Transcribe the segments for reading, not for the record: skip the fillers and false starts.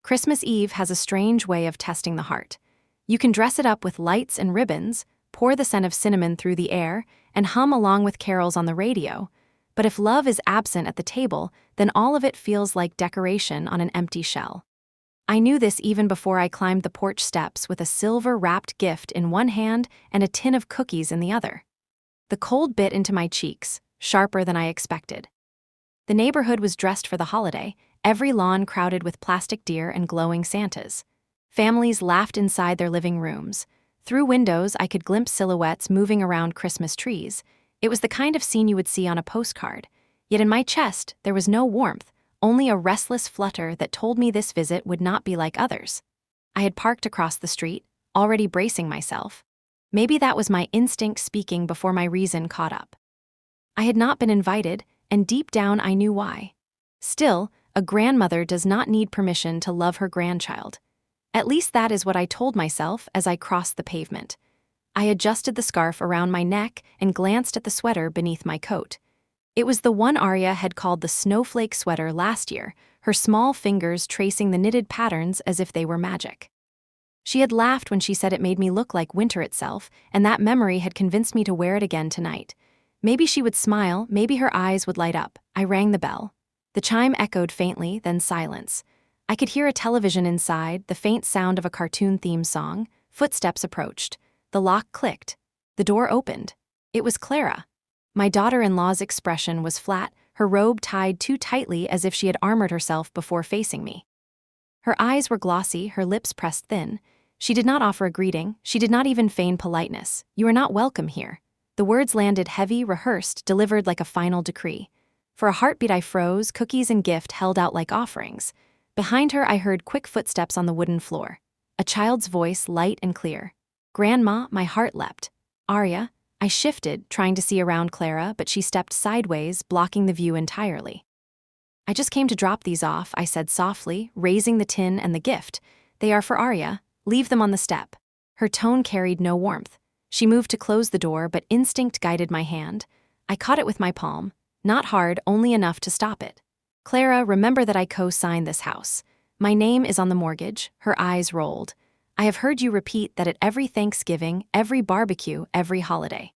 Christmas Eve has a strange way of testing the heart. You can dress it up with lights and ribbons, pour the scent of cinnamon through the air, and hum along with carols on the radio. But if love is absent at the table, then all of it feels like decoration on an empty shell. I knew this even before I climbed the porch steps with a silver-wrapped gift in one hand and a tin of cookies in the other. The cold bit into my cheeks, sharper than I expected. The neighborhood was dressed for the holiday, every lawn crowded with plastic deer and glowing Santas. Families laughed inside their living rooms. Through windows, I could glimpse silhouettes moving around Christmas trees. It was the kind of scene you would see on a postcard. Yet in my chest, there was no warmth, only a restless flutter that told me this visit would not be like others. I had parked across the street, already bracing myself. Maybe that was my instinct speaking before my reason caught up. I had not been invited, and deep down I knew why. Still, a grandmother does not need permission to love her grandchild. At least that is what I told myself as I crossed the pavement. I adjusted the scarf around my neck and glanced at the sweater beneath my coat. It was the one Arya had called the snowflake sweater last year, her small fingers tracing the knitted patterns as if they were magic. She had laughed when she said it made me look like winter itself, and that memory had convinced me to wear it again tonight. Maybe she would smile, maybe her eyes would light up. I rang the bell. The chime echoed faintly, then silence. I could hear a television inside, the faint sound of a cartoon theme song. Footsteps approached. The lock clicked. The door opened. It was Clara. My daughter-in-law's expression was flat, her robe tied too tightly as if she had armored herself before facing me. Her eyes were glossy, her lips pressed thin. She did not offer a greeting, she did not even feign politeness. "You are not welcome here." The words landed heavy, rehearsed, delivered like a final decree. For a heartbeat I froze, cookies and gift held out like offerings. Behind her I heard quick footsteps on the wooden floor. A child's voice, light and clear. "Grandma," my heart leapt. "Arya." I shifted, trying to see around Clara, but she stepped sideways, blocking the view entirely. "I just came to drop these off," I said softly, raising the tin and the gift. "They are for Arya. Leave them on the step." Her tone carried no warmth. She moved to close the door, but instinct guided my hand. I caught it with my palm. Not hard, only enough to stop it. "Clara, remember that I co-signed this house. My name is on the mortgage." Her eyes rolled. "I have heard you repeat that at every Thanksgiving, every barbecue, every holiday.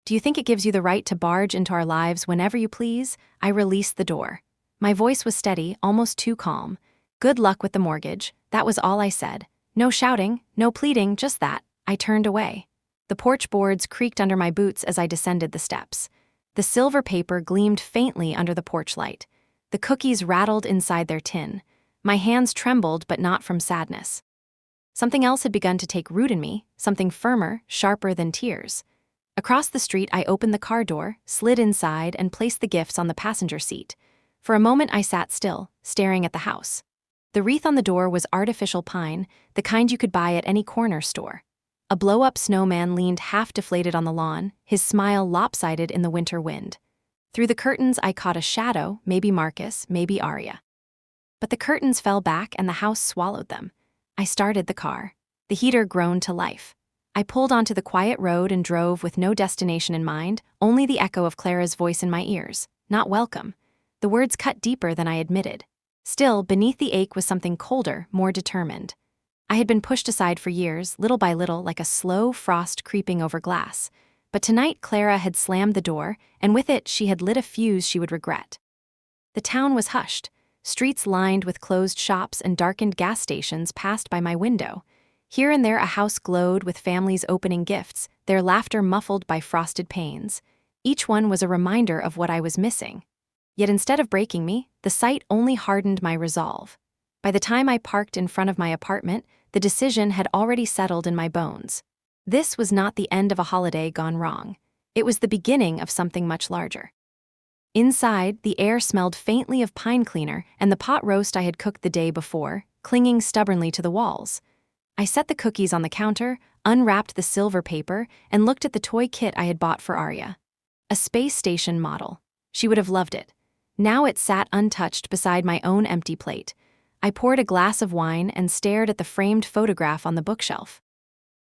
Do you think it gives you the right to barge into our lives whenever you please?" I released the door. My voice was steady, almost too calm. "Good luck with the mortgage." That was all I said. No shouting, no pleading, just that. I turned away. The porch boards creaked under my boots as I descended the steps. The silver paper gleamed faintly under the porch light. The cookies rattled inside their tin. My hands trembled, but not from sadness. Something else had begun to take root in me, something firmer, sharper than tears. Across the street, I opened the car door, slid inside, and placed the gifts on the passenger seat. For a moment, I sat still, staring at the house. The wreath on the door was artificial pine, the kind you could buy at any corner store. A blow-up snowman leaned half-deflated on the lawn, his smile lopsided in the winter wind. Through the curtains, I caught a shadow, maybe Marcus, maybe Arya. But the curtains fell back and the house swallowed them. I started the car. The heater groaned to life. I pulled onto the quiet road and drove with no destination in mind, only the echo of Clara's voice in my ears. Not welcome. The words cut deeper than I admitted. Still, beneath the ache was something colder, more determined. I had been pushed aside for years, little by little, like a slow frost creeping over glass. But tonight Clara had slammed the door, and with it she had lit a fuse she would regret. The town was hushed. Streets lined with closed shops and darkened gas stations passed by my window. Here and there a house glowed with families opening gifts, their laughter muffled by frosted panes. Each one was a reminder of what I was missing. Yet instead of breaking me, the sight only hardened my resolve. By the time I parked in front of my apartment, the decision had already settled in my bones. This was not the end of a holiday gone wrong. It was the beginning of something much larger. Inside, the air smelled faintly of pine cleaner and the pot roast I had cooked the day before, clinging stubbornly to the walls. I set the cookies on the counter, unwrapped the silver paper, and looked at the toy kit I had bought for Arya. A space station model. She would have loved it. Now it sat untouched beside my own empty plate. I poured a glass of wine and stared at the framed photograph on the bookshelf.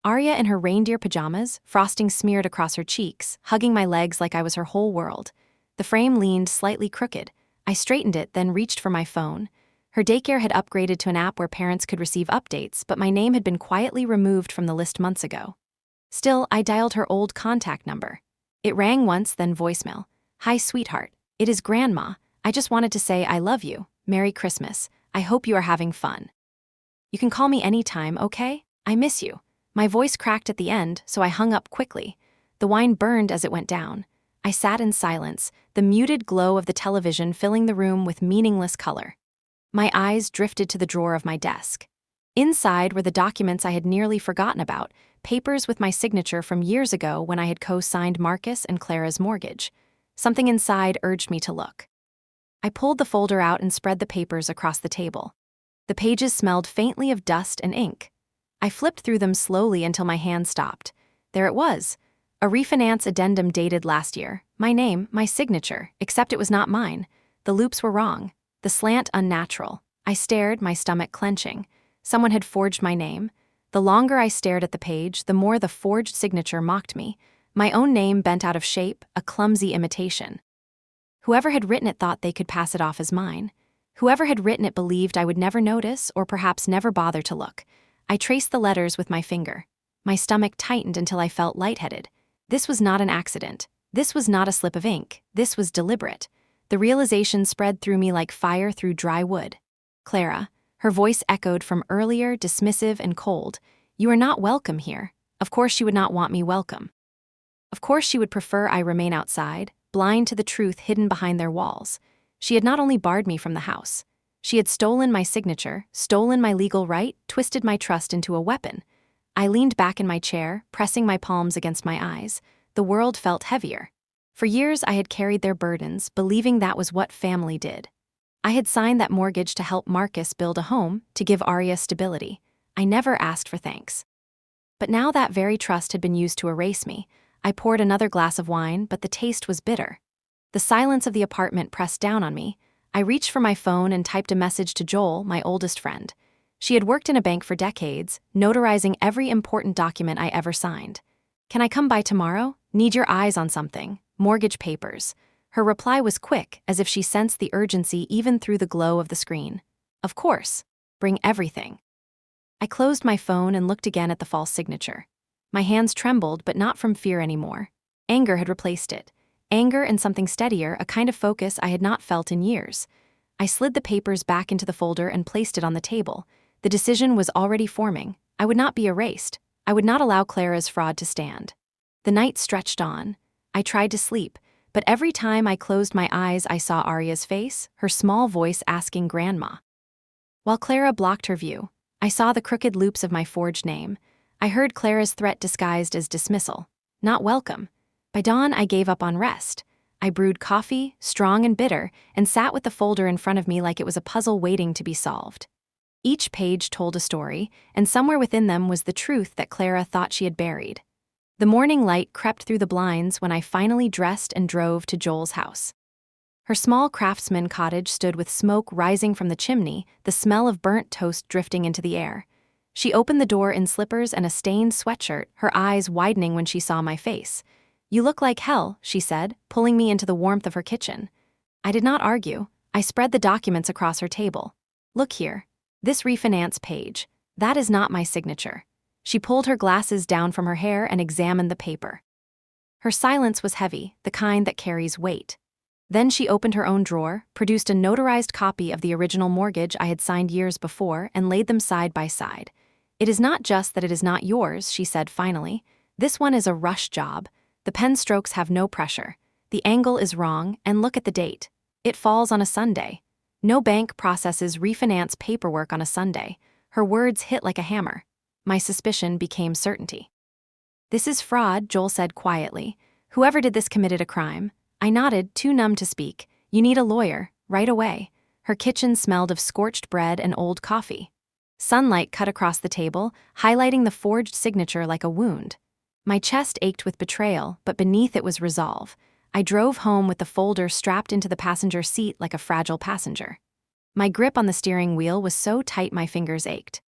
Arya in her reindeer pajamas, frosting smeared across her cheeks, hugging my legs like I was her whole world. The frame leaned slightly crooked. I straightened it, then reached for my phone. Her daycare had upgraded to an app where parents could receive updates, but my name had been quietly removed from the list months ago. Still, I dialed her old contact number. It rang once, then voicemail. "Hi, sweetheart. It is Grandma. I just wanted to say I love you. Merry Christmas. I hope you are having fun. You can call me anytime, okay? I miss you." My voice cracked at the end, so I hung up quickly. The wine burned as it went down. I sat in silence, the muted glow of the television filling the room with meaningless color. My eyes drifted to the drawer of my desk. Inside were the documents I had nearly forgotten about, papers with my signature from years ago when I had co-signed Marcus and Clara's mortgage. Something inside urged me to look. I pulled the folder out and spread the papers across the table. The pages smelled faintly of dust and ink. I flipped through them slowly until my hand stopped. There it was. A refinance addendum dated last year. My name, my signature, except it was not mine. The loops were wrong. The slant unnatural. I stared, my stomach clenching. Someone had forged my name. The longer I stared at the page, the more the forged signature mocked me. My own name bent out of shape, a clumsy imitation. Whoever had written it thought they could pass it off as mine. Whoever had written it believed I would never notice or perhaps never bother to look. I traced the letters with my finger. My stomach tightened until I felt lightheaded. This was not an accident. This was not a slip of ink. This was deliberate. The realization spread through me like fire through dry wood. "Clara," her voice echoed from earlier, dismissive and cold. "You are not welcome here." Of course she would not want me welcome. Of course she would prefer I remain outside, blind to the truth hidden behind their walls. She had not only barred me from the house. She had stolen my signature, stolen my legal right, twisted my trust into a weapon. I leaned back in my chair, pressing my palms against my eyes. The world felt heavier. For years I had carried their burdens, believing that was what family did. I had signed that mortgage to help Marcus build a home, to give Arya stability. I never asked for thanks. But now that very trust had been used to erase me. I poured another glass of wine, but the taste was bitter. The silence of the apartment pressed down on me. I reached for my phone and typed a message to Joel, my oldest friend. She had worked in a bank for decades, notarizing every important document I ever signed. "Can I come by tomorrow? Need your eyes on something. Mortgage papers." Her reply was quick, as if she sensed the urgency even through the glow of the screen. "Of course. Bring everything." I closed my phone and looked again at the false signature. My hands trembled, but not from fear anymore. Anger had replaced it. Anger and something steadier, a kind of focus I had not felt in years. I slid the papers back into the folder and placed it on the table. The decision was already forming. I would not be erased. I would not allow Clara's fraud to stand. The night stretched on. I tried to sleep, but every time I closed my eyes I saw Arya's face, her small voice asking Grandma. While Clara blocked her view, I saw the crooked loops of my forged name. I heard Clara's threat disguised as dismissal. Not welcome. By dawn, I gave up on rest. I brewed coffee, strong and bitter, and sat with the folder in front of me like it was a puzzle waiting to be solved. Each page told a story, and somewhere within them was the truth that Clara thought she had buried. The morning light crept through the blinds when I finally dressed and drove to Joel's house. Her small craftsman cottage stood with smoke rising from the chimney, the smell of burnt toast drifting into the air. She opened the door in slippers and a stained sweatshirt, her eyes widening when she saw my face. "You look like hell," she said, pulling me into the warmth of her kitchen. I did not argue. I spread the documents across her table. "Look here. This refinance page. That is not my signature." She pulled her glasses down from her hair and examined the paper. Her silence was heavy, the kind that carries weight. Then she opened her own drawer, produced a notarized copy of the original mortgage I had signed years before, and laid them side by side. "It is not just that it is not yours," she said finally. "This one is a rush job. The pen strokes have no pressure. The angle is wrong, and look at the date. It falls on a Sunday. No bank processes refinance paperwork on a Sunday." Her words hit like a hammer. My suspicion became certainty. "This is fraud," Joel said quietly. "Whoever did this committed a crime." I nodded, too numb to speak. "You need a lawyer, right away." Her kitchen smelled of scorched bread and old coffee. Sunlight cut across the table, highlighting the forged signature like a wound. My chest ached with betrayal, but beneath it was resolve. I drove home with the folder strapped into the passenger seat like a fragile passenger. My grip on the steering wheel was so tight my fingers ached.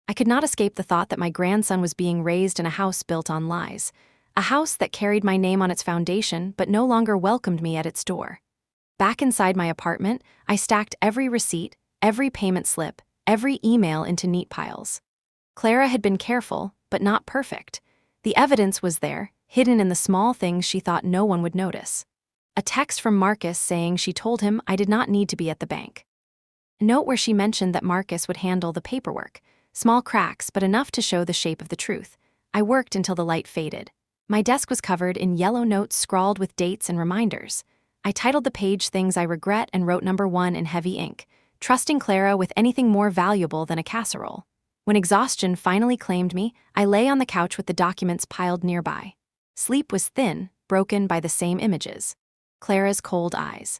I could not escape the thought that my grandson was being raised in a house built on lies. A house that carried my name on its foundation but no longer welcomed me at its door. Back inside my apartment, I stacked every receipt, every payment slip, every email into neat piles. Clara had been careful, but not perfect. The evidence was there, hidden in the small things she thought no one would notice. A text from Marcus saying she told him I did not need to be at the bank. A note where she mentioned that Marcus would handle the paperwork. Small cracks, but enough to show the shape of the truth. I worked until the light faded. My desk was covered in yellow notes scrawled with dates and reminders. I titled the page Things I Regret and wrote number 1 in heavy ink, trusting Clara with anything more valuable than a casserole. When exhaustion finally claimed me, I lay on the couch with the documents piled nearby. Sleep was thin, broken by the same images. Clara's cold eyes.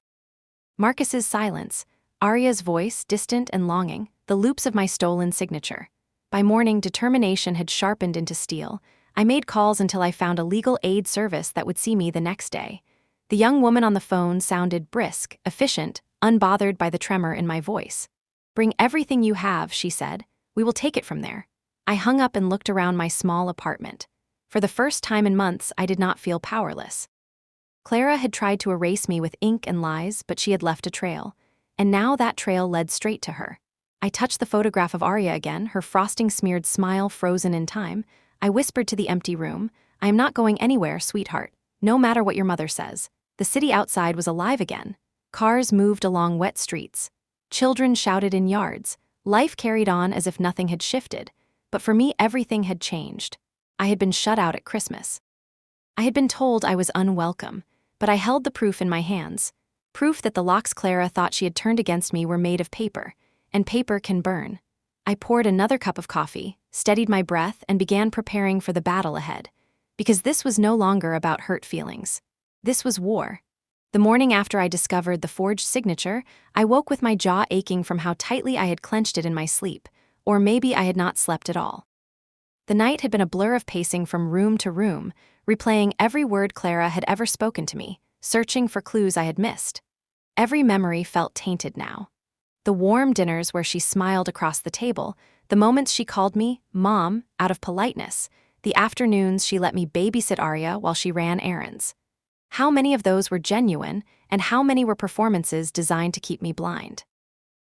Marcus's silence. Arya's voice, distant and longing, the loops of my stolen signature. By morning, determination had sharpened into steel. I made calls until I found a legal aid service that would see me the next day. The young woman on the phone sounded brisk, efficient, unbothered by the tremor in my voice. "Bring everything you have," she said. "We will take it from there." I hung up and looked around my small apartment. For the first time in months, I did not feel powerless. Clara had tried to erase me with ink and lies, but she had left a trail. And now that trail led straight to her. I touched the photograph of Arya again, her frosting-smeared smile frozen in time. I whispered to the empty room, "I am not going anywhere, sweetheart, no matter what your mother says." The city outside was alive again. Cars moved along wet streets. Children shouted in yards. Life carried on as if nothing had shifted. But for me, everything had changed. I had been shut out at Christmas. I had been told I was unwelcome, but I held the proof in my hands. Proof that the locks Clara thought she had turned against me were made of paper, and paper can burn. I poured another cup of coffee, steadied my breath, and began preparing for the battle ahead. Because this was no longer about hurt feelings. This was war. The morning after I discovered the forged signature, I woke with my jaw aching from how tightly I had clenched it in my sleep, or maybe I had not slept at all. The night had been a blur of pacing from room to room, replaying every word Clara had ever spoken to me, searching for clues I had missed. Every memory felt tainted now. The warm dinners where she smiled across the table, the moments she called me Mom out of politeness, the afternoons she let me babysit Arya while she ran errands. How many of those were genuine, and how many were performances designed to keep me blind?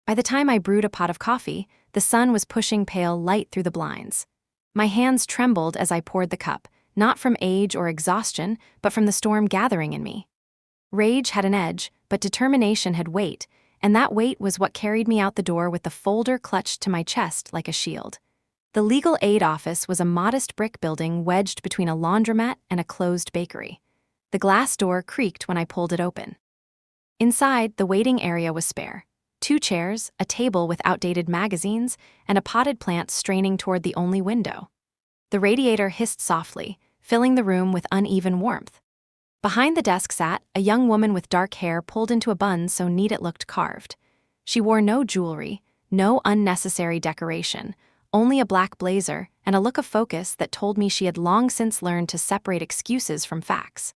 By the time I brewed a pot of coffee, the sun was pushing pale light through the blinds. My hands trembled as I poured the cup, not from age or exhaustion, but from the storm gathering in me. Rage had an edge, but determination had weight, and that weight was what carried me out the door with the folder clutched to my chest like a shield. The legal aid office was a modest brick building wedged between a laundromat and a closed bakery. The glass door creaked when I pulled it open. Inside, the waiting area was spare. 2 chairs, a table with outdated magazines, and a potted plant straining toward the only window. The radiator hissed softly, filling the room with uneven warmth. Behind the desk sat a young woman with dark hair pulled into a bun so neat it looked carved. She wore no jewelry, no unnecessary decoration, only a black blazer and a look of focus that told me she had long since learned to separate excuses from facts.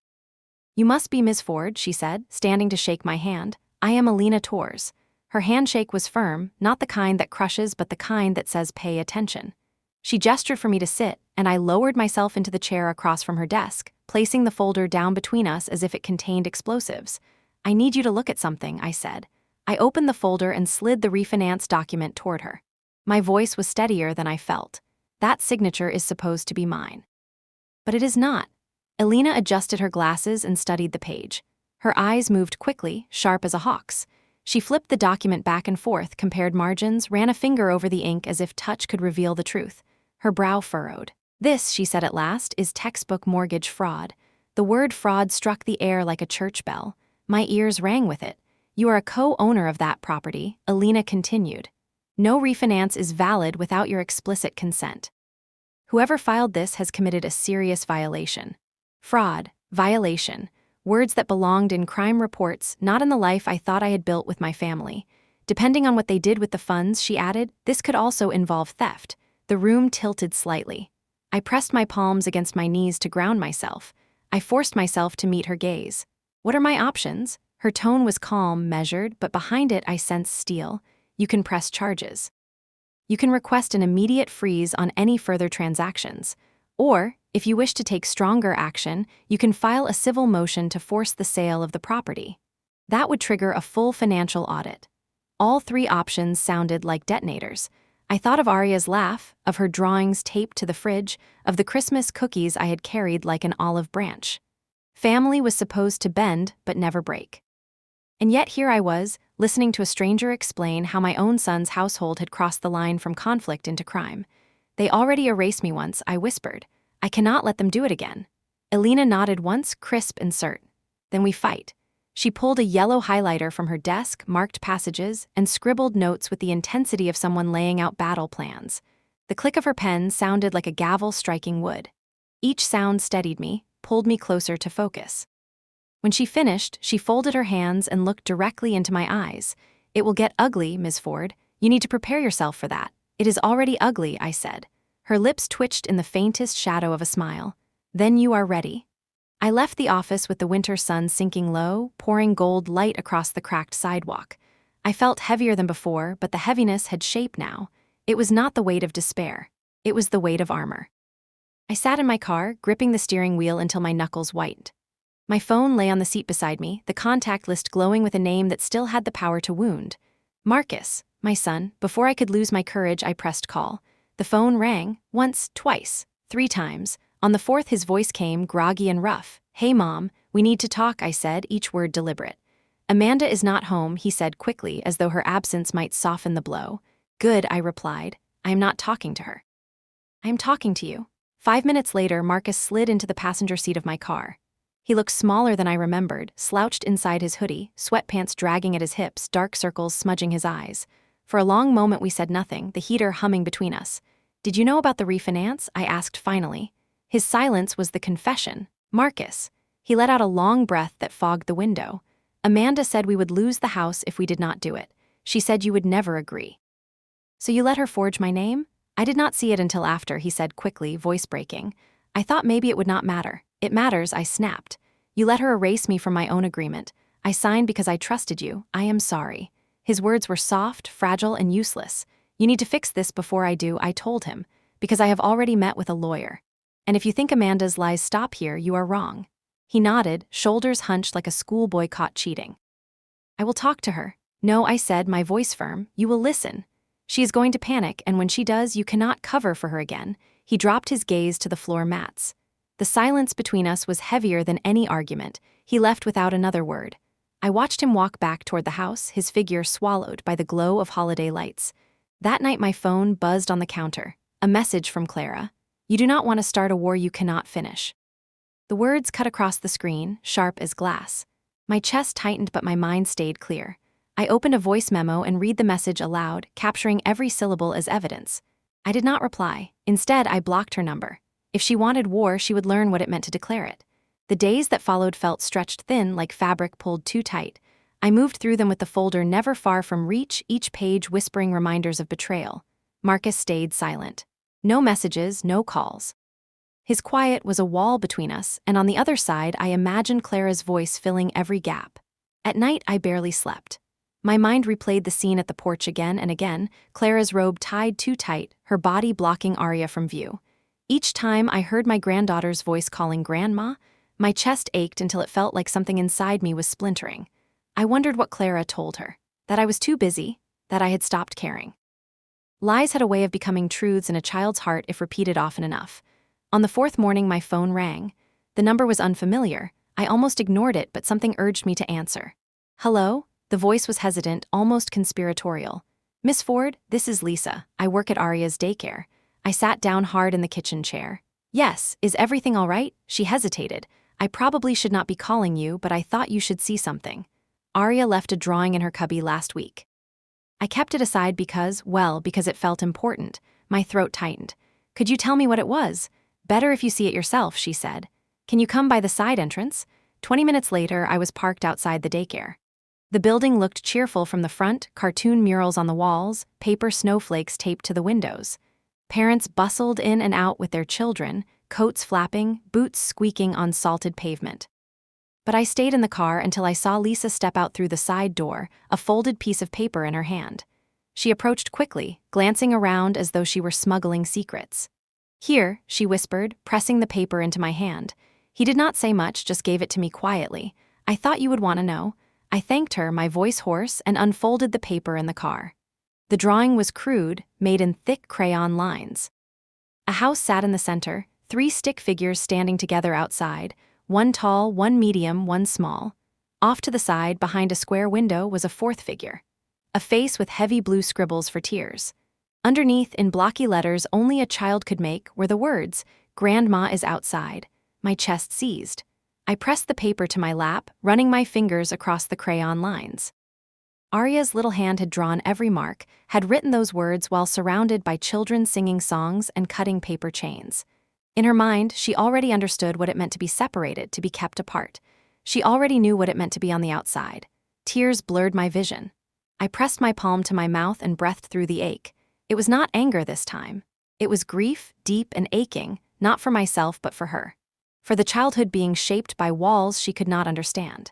"You must be Ms. Ford," she said, standing to shake my hand. "I am Alina Torres." Her handshake was firm, not the kind that crushes but the kind that says pay attention. She gestured for me to sit, and I lowered myself into the chair across from her desk, placing the folder down between us as if it contained explosives. "I need you to look at something," I said. I opened the folder and slid the refinance document toward her. My voice was steadier than I felt. "That signature is supposed to be mine." "But it is not." Alina adjusted her glasses and studied the page. Her eyes moved quickly, sharp as a hawk's. She flipped the document back and forth, compared margins, ran a finger over the ink as if touch could reveal the truth. Her brow furrowed. "This," she said at last, "is textbook mortgage fraud." The word fraud struck the air like a church bell. My ears rang with it. "You are a co-owner of that property," Alina continued. "No refinance is valid without your explicit consent. Whoever filed this has committed a serious violation." Fraud, violation, words that belonged in crime reports, not in the life I thought I had built with my family. Depending on what they did with the funds, she added, this could also involve theft. The room tilted slightly. I pressed my palms against my knees to ground myself. I forced myself to meet her gaze. "What are my options?" Her tone was calm, measured, but behind it I sensed steel. "You can press charges. You can request an immediate freeze on any further transactions. Or, if you wish to take stronger action, you can file a civil motion to force the sale of the property. That would trigger a full financial audit." All three options sounded like detonators. I thought of Arya's laugh, of her drawings taped to the fridge, of the Christmas cookies I had carried like an olive branch. Family was supposed to bend but never break. And yet here I was, listening to a stranger explain how my own son's household had crossed the line from conflict into crime. They already erased me once, I whispered. I cannot let them do it again. Elena nodded once, crisp and cert. Then we fight. She pulled a yellow highlighter from her desk, marked passages, and scribbled notes with the intensity of someone laying out battle plans. The click of her pen sounded like a gavel striking wood. Each sound steadied me, pulled me closer to focus. When she finished, she folded her hands and looked directly into my eyes. It will get ugly, Ms. Ford. You need to prepare yourself for that. It is already ugly, I said. Her lips twitched in the faintest shadow of a smile. Then you are ready. I left the office with the winter sun sinking low, pouring gold light across the cracked sidewalk. I felt heavier than before, but the heaviness had shape now. It was not the weight of despair. It was the weight of armor. I sat in my car, gripping the steering wheel until my knuckles whitened. My phone lay on the seat beside me, the contact list glowing with a name that still had the power to wound. Marcus, my son. Before I could lose my courage, I pressed call. The phone rang, once, twice, 3 times. On the 4th, his voice came, groggy and rough. Hey, Mom, we need to talk, I said, each word deliberate. Amanda is not home, he said quickly, as though her absence might soften the blow. Good, I replied. I am not talking to her. I am talking to you. 5 minutes later, Marcus slid into the passenger seat of my car. He looked smaller than I remembered, slouched inside his hoodie, sweatpants dragging at his hips, dark circles smudging his eyes. For a long moment we said nothing, the heater humming between us. Did you know about the refinance? I asked finally. His silence was the confession. Marcus. He let out a long breath that fogged the window. Amanda said we would lose the house if we did not do it. She said you would never agree. So you let her forge my name? I did not see it until after, he said quickly, voice breaking. I thought maybe it would not matter. It matters, I snapped. You let her erase me from my own agreement. I signed because I trusted you. I am sorry. His words were soft, fragile, and useless. You need to fix this before I do, I told him, because I have already met with a lawyer. And if you think Amanda's lies stop here, you are wrong. He nodded, shoulders hunched like a schoolboy caught cheating. I will talk to her. No, I said, my voice firm. You will listen. She is going to panic, and when she does, you cannot cover for her again. He dropped his gaze to the floor mats. The silence between us was heavier than any argument. He left without another word. I watched him walk back toward the house, his figure swallowed by the glow of holiday lights. That night my phone buzzed on the counter. A message from Clara. You do not want to start a war you cannot finish. The words cut across the screen, sharp as glass. My chest tightened but my mind stayed clear. I opened a voice memo and read the message aloud, capturing every syllable as evidence. I did not reply. Instead, I blocked her number. If she wanted war, she would learn what it meant to declare it. The days that followed felt stretched thin like fabric pulled too tight. I moved through them with the folder never far from reach, each page whispering reminders of betrayal. Marcus stayed silent. No messages, no calls. His quiet was a wall between us, and on the other side I imagined Clara's voice filling every gap. At night I barely slept. My mind replayed the scene at the porch again and again, Clara's robe tied too tight, her body blocking Arya from view. Each time I heard my granddaughter's voice calling Grandma, my chest ached until it felt like something inside me was splintering. I wondered what Clara told her. That I was too busy, that I had stopped caring. Lies had a way of becoming truths in a child's heart if repeated often enough. On the 4th morning, my phone rang. The number was unfamiliar. I almost ignored it, but something urged me to answer. Hello? The voice was hesitant, almost conspiratorial. Miss Ford, this is Lisa. I work at Arya's daycare. I sat down hard in the kitchen chair. Yes, is everything all right? She hesitated. I probably should not be calling you, but I thought you should see something. Arya left a drawing in her cubby last week. I kept it aside because it felt important. My throat tightened. Could you tell me what it was? Better if you see it yourself, she said. Can you come by the side entrance? 20 minutes later, I was parked outside the daycare. The building looked cheerful from the front, cartoon murals on the walls, paper snowflakes taped to the windows. Parents bustled in and out with their children, coats flapping, boots squeaking on salted pavement. But I stayed in the car until I saw Lisa step out through the side door, a folded piece of paper in her hand. She approached quickly, glancing around as though she were smuggling secrets. Here, she whispered, pressing the paper into my hand. He did not say much, just gave it to me quietly. I thought you would want to know. I thanked her, my voice hoarse, and unfolded the paper in the car. The drawing was crude, made in thick crayon lines. A house sat in the center, 3 stick figures standing together outside, one tall, one medium, one small. Off to the side, behind a square window, was a 4th figure. A face with heavy blue scribbles for tears. Underneath, in blocky letters only a child could make, were the words, "Grandma is outside." My chest seized. I pressed the paper to my lap, running my fingers across the crayon lines. Arya's little hand had drawn every mark, had written those words while surrounded by children singing songs and cutting paper chains. In her mind, she already understood what it meant to be separated, to be kept apart. She already knew what it meant to be on the outside. Tears blurred my vision. I pressed my palm to my mouth and breathed through the ache. It was not anger this time. It was grief, deep and aching, not for myself but for her. For the childhood being shaped by walls she could not understand.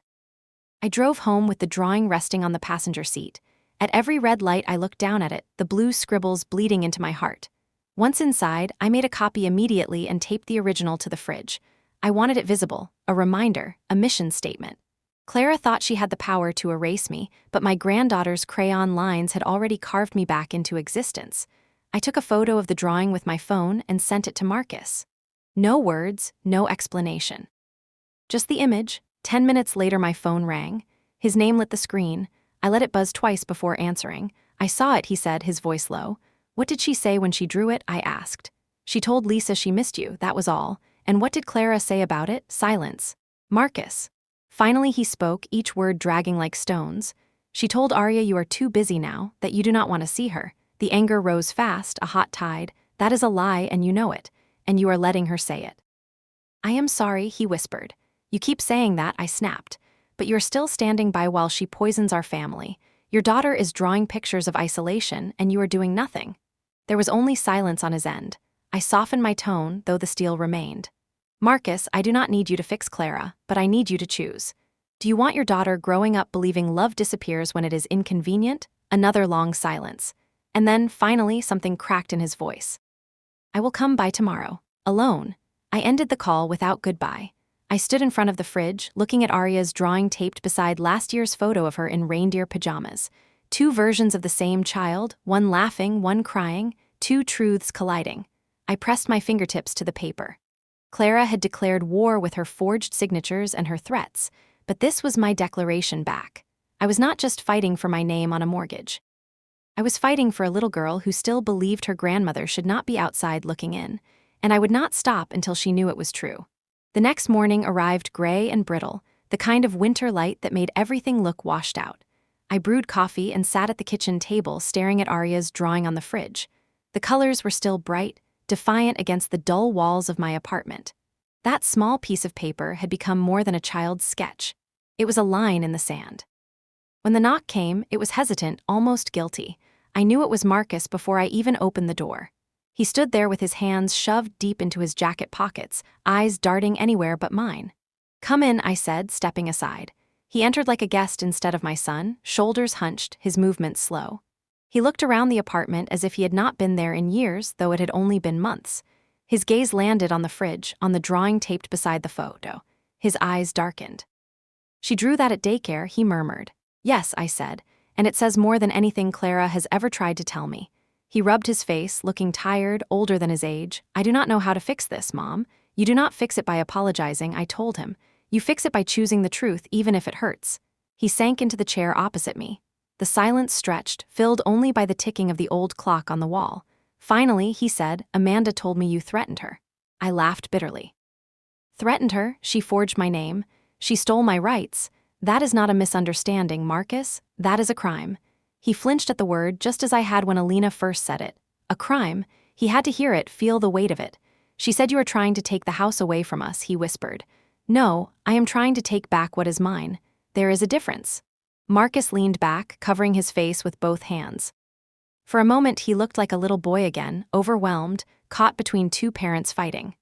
I drove home with the drawing resting on the passenger seat. At every red light I looked down at it, the blue scribbles bleeding into my heart. Once inside, I made a copy immediately and taped the original to the fridge. I wanted it visible, a reminder, a mission statement. Clara thought she had the power to erase me, but my granddaughter's crayon lines had already carved me back into existence. I took a photo of the drawing with my phone and sent it to Marcus. No words, no explanation. Just the image. 10 minutes later my phone rang. His name lit the screen. I let it buzz twice before answering. "I saw it," he said, his voice low. "What did she say when she drew it?" I asked. "She told Lisa she missed you, that was all." "And what did Clara say about it?" Silence. "Marcus." Finally he spoke, each word dragging like stones. "She told Arya you are too busy now, that you do not want to see her." The anger rose fast, a hot tide. "That is a lie and you know it. And you are letting her say it." "I am sorry," he whispered. "You keep saying that," I snapped. "But you're still standing by while she poisons our family. Your daughter is drawing pictures of isolation, and you are doing nothing." There was only silence on his end. I softened my tone, though the steel remained. "Marcus, I do not need you to fix Clara, but I need you to choose. Do you want your daughter growing up believing love disappears when it is inconvenient?" Another long silence. And then, finally, something cracked in his voice. "I will come by tomorrow. Alone." I ended the call without goodbye. I stood in front of the fridge, looking at Arya's drawing taped beside last year's photo of her in reindeer pajamas. 2 versions of the same child, one laughing, one crying, 2 truths colliding. I pressed my fingertips to the paper. Clara had declared war with her forged signatures and her threats, but this was my declaration back. I was not just fighting for my name on a mortgage. I was fighting for a little girl who still believed her grandmother should not be outside looking in, and I would not stop until she knew it was true. The next morning arrived gray and brittle, the kind of winter light that made everything look washed out. I brewed coffee and sat at the kitchen table staring at Arya's drawing on the fridge. The colors were still bright, defiant against the dull walls of my apartment. That small piece of paper had become more than a child's sketch. It was a line in the sand. When the knock came, it was hesitant, almost guilty. I knew it was Marcus before I even opened the door. He stood there with his hands shoved deep into his jacket pockets, eyes darting anywhere but mine. "Come in," I said, stepping aside. He entered like a guest instead of my son, shoulders hunched, his movements slow. He looked around the apartment as if he had not been there in years, though it had only been months. His gaze landed on the fridge, on the drawing taped beside the photo. His eyes darkened. "She drew that at daycare," he murmured. "Yes," I said, "and it says more than anything Clara has ever tried to tell me." He rubbed his face, looking tired, older than his age. "I do not know how to fix this, Mom." "You do not fix it by apologizing," I told him. "You fix it by choosing the truth, even if it hurts." He sank into the chair opposite me. The silence stretched, filled only by the ticking of the old clock on the wall. Finally, he said, "Amanda told me you threatened her." I laughed bitterly. "Threatened her? She forged my name. She stole my rights. That is not a misunderstanding, Marcus. That is a crime." He flinched at the word, just as I had when Alina first said it. A crime? He had to hear it, feel the weight of it. "She said you are trying to take the house away from us," he whispered. "No, I am trying to take back what is mine. There is a difference." Marcus leaned back, covering his face with both hands. For a moment he looked like a little boy again, overwhelmed, caught between 2 parents fighting.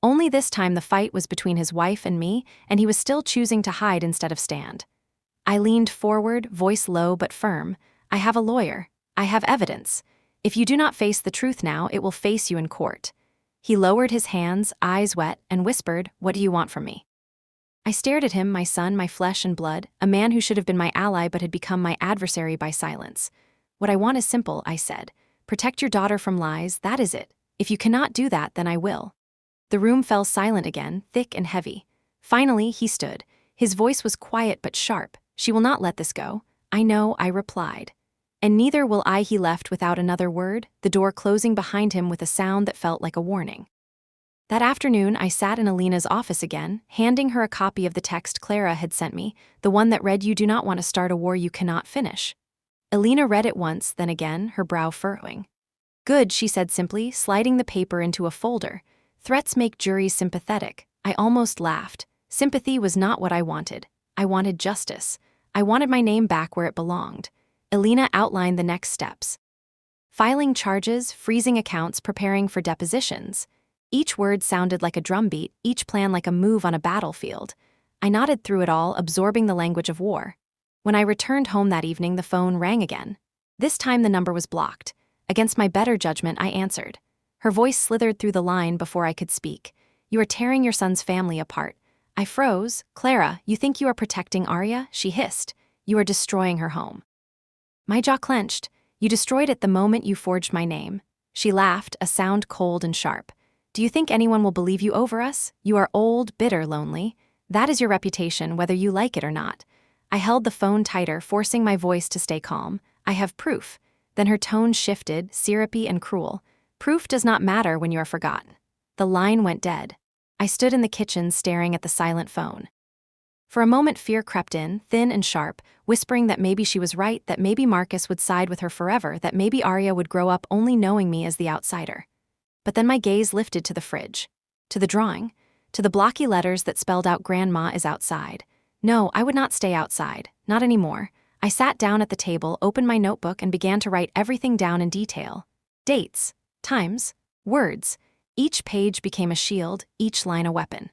Only this time the fight was between his wife and me, and he was still choosing to hide instead of stand. I leaned forward, voice low but firm. "I have a lawyer. I have evidence. If you do not face the truth now, it will face you in court." He lowered his hands, eyes wet, and whispered, "What do you want from me?" I stared at him, my son, my flesh and blood, a man who should have been my ally but had become my adversary by silence. What I want is simple, I said. Protect your daughter from lies, that is it. If you cannot do that, then I will. The room fell silent again, thick and heavy. Finally, he stood. His voice was quiet but sharp. She will not let this go. I know, I replied. And neither will I, he left without another word, the door closing behind him with a sound that felt like a warning. That afternoon, I sat in Alina's office again, handing her a copy of the text Clara had sent me, the one that read, "You do not want to start a war you cannot finish." Alina read it once, then again, her brow furrowing. Good, she said simply, sliding the paper into a folder. Threats make juries sympathetic. I almost laughed. Sympathy was not what I wanted. I wanted justice. I wanted my name back where it belonged. Alina outlined the next steps. Filing charges, freezing accounts, preparing for depositions. Each word sounded like a drumbeat, each plan like a move on a battlefield. I nodded through it all, absorbing the language of war. When I returned home that evening, the phone rang again. This time the number was blocked. Against my better judgment, I answered. Her voice slithered through the line before I could speak. You are tearing your son's family apart. I froze. Clara, you think you are protecting Arya? She hissed. You are destroying her home. My jaw clenched. You destroyed it the moment you forged my name. She laughed, a sound cold and sharp. Do you think anyone will believe you over us? You are old, bitter, lonely. That is your reputation, whether you like it or not. I held the phone tighter, forcing my voice to stay calm. I have proof. Then her tone shifted, syrupy and cruel. Proof does not matter when you are forgotten. The line went dead. I stood in the kitchen staring at the silent phone. For a moment fear crept in, thin and sharp, whispering that maybe she was right, that maybe Marcus would side with her forever, that maybe Arya would grow up only knowing me as the outsider. But then my gaze lifted to the fridge, to the drawing, to the blocky letters that spelled out "Grandma is outside." No, I would not stay outside, not anymore. I sat down at the table, opened my notebook, and began to write everything down in detail. Dates, times, words. Each page became a shield, each line a weapon.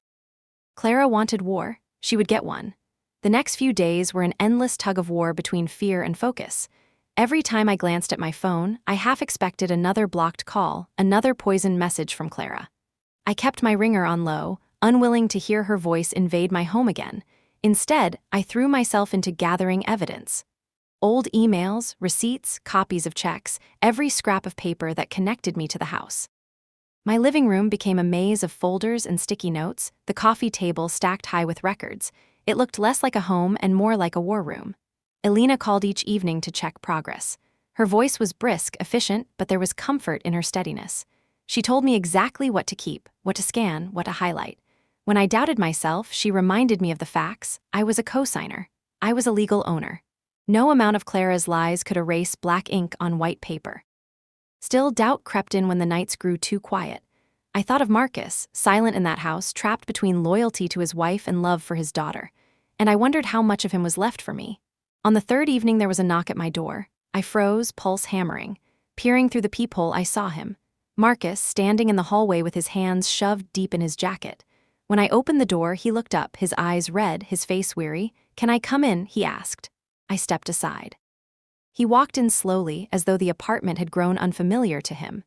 Clara wanted war. She would get one. The next few days were an endless tug-of-war between fear and focus. Every time I glanced at my phone, I half expected another blocked call, another poisoned message from Clara. I kept my ringer on low, unwilling to hear her voice invade my home again. Instead, I threw myself into gathering evidence. Old emails, receipts, copies of checks, every scrap of paper that connected me to the house. My living room became a maze of folders and sticky notes, the coffee table stacked high with records. It looked less like a home and more like a war room. Alina called each evening to check progress. Her voice was brisk, efficient, but there was comfort in her steadiness. She told me exactly what to keep, what to scan, what to highlight. When I doubted myself, she reminded me of the facts. I was a co-signer. I was a legal owner. No amount of Clara's lies could erase black ink on white paper. Still, doubt crept in when the nights grew too quiet. I thought of Marcus, silent in that house, trapped between loyalty to his wife and love for his daughter. And I wondered how much of him was left for me. On the third evening, there was a knock at my door. I froze, pulse hammering. Peering through the peephole, I saw him. Marcus, standing in the hallway with his hands shoved deep in his jacket. When I opened the door, he looked up, his eyes red, his face weary. "Can I come in?" he asked. I stepped aside. He walked in slowly, as though the apartment had grown unfamiliar to him.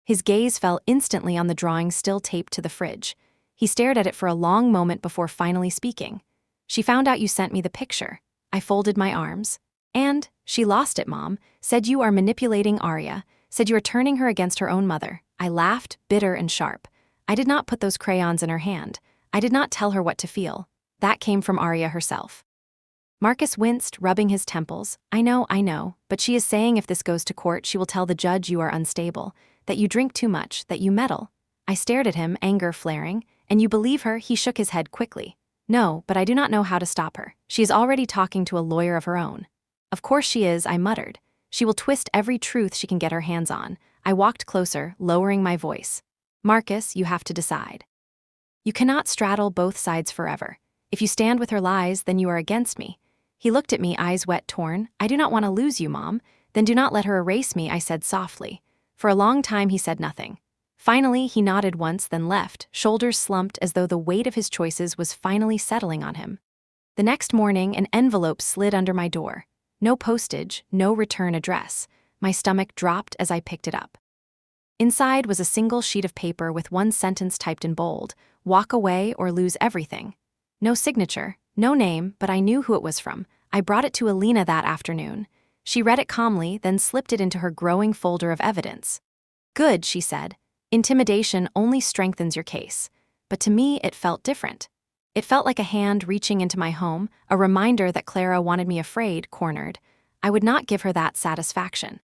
His gaze fell instantly on the drawing still taped to the fridge. He stared at it for a long moment before finally speaking. "She found out you sent me the picture." I folded my arms. "And she lost it, Mom. Said you are manipulating Arya. Said you are turning her against her own mother." I laughed, bitter and sharp. I did not put those crayons in her hand. I did not tell her what to feel. That came from Arya herself. Marcus winced, rubbing his temples. I know, but she is saying if this goes to court, she will tell the judge you are unstable, that you drink too much, that you meddle." I stared at him, anger flaring. "And you believe her?" He shook his head quickly. "No, but I do not know how to stop her. She is already talking to a lawyer of her own." "Of course she is," I muttered. "She will twist every truth she can get her hands on." I walked closer, lowering my voice. "Marcus, you have to decide. You cannot straddle both sides forever. If you stand with her lies, then you are against me." He looked at me, eyes wet, torn. "I do not want to lose you, Mom." "Then do not let her erase me," I said softly. For a long time he said nothing. Finally, he nodded once, then left, shoulders slumped as though the weight of his choices was finally settling on him. The next morning, an envelope slid under my door. No postage, no return address. My stomach dropped as I picked it up. Inside was a single sheet of paper with one sentence typed in bold: "Walk away or lose everything." No signature, no name, but I knew who it was from. I brought it to Alina that afternoon. She read it calmly, then slipped it into her growing folder of evidence. Good, she said. Intimidation only strengthens your case. But to me, it felt different. It felt like a hand reaching into my home, a reminder that Clara wanted me afraid, cornered. I would not give her that satisfaction.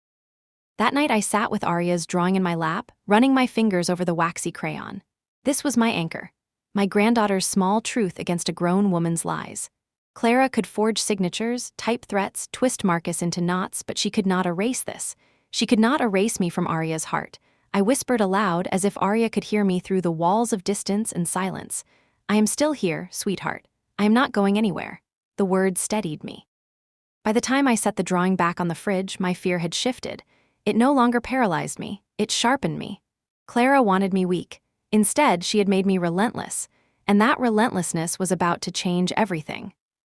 That night I sat with Arya's drawing in my lap, running my fingers over the waxy crayon. This was my anchor. My granddaughter's small truth against a grown woman's lies. Clara could forge signatures, type threats, twist Marcus into knots, but she could not erase this. She could not erase me from Arya's heart. I whispered aloud as if Arya could hear me through the walls of distance and silence. I am still here, sweetheart. I am not going anywhere. The words steadied me. By the time I set the drawing back on the fridge, my fear had shifted. It no longer paralyzed me. It sharpened me. Clara wanted me weak. Instead, she had made me relentless. And that relentlessness was about to change everything.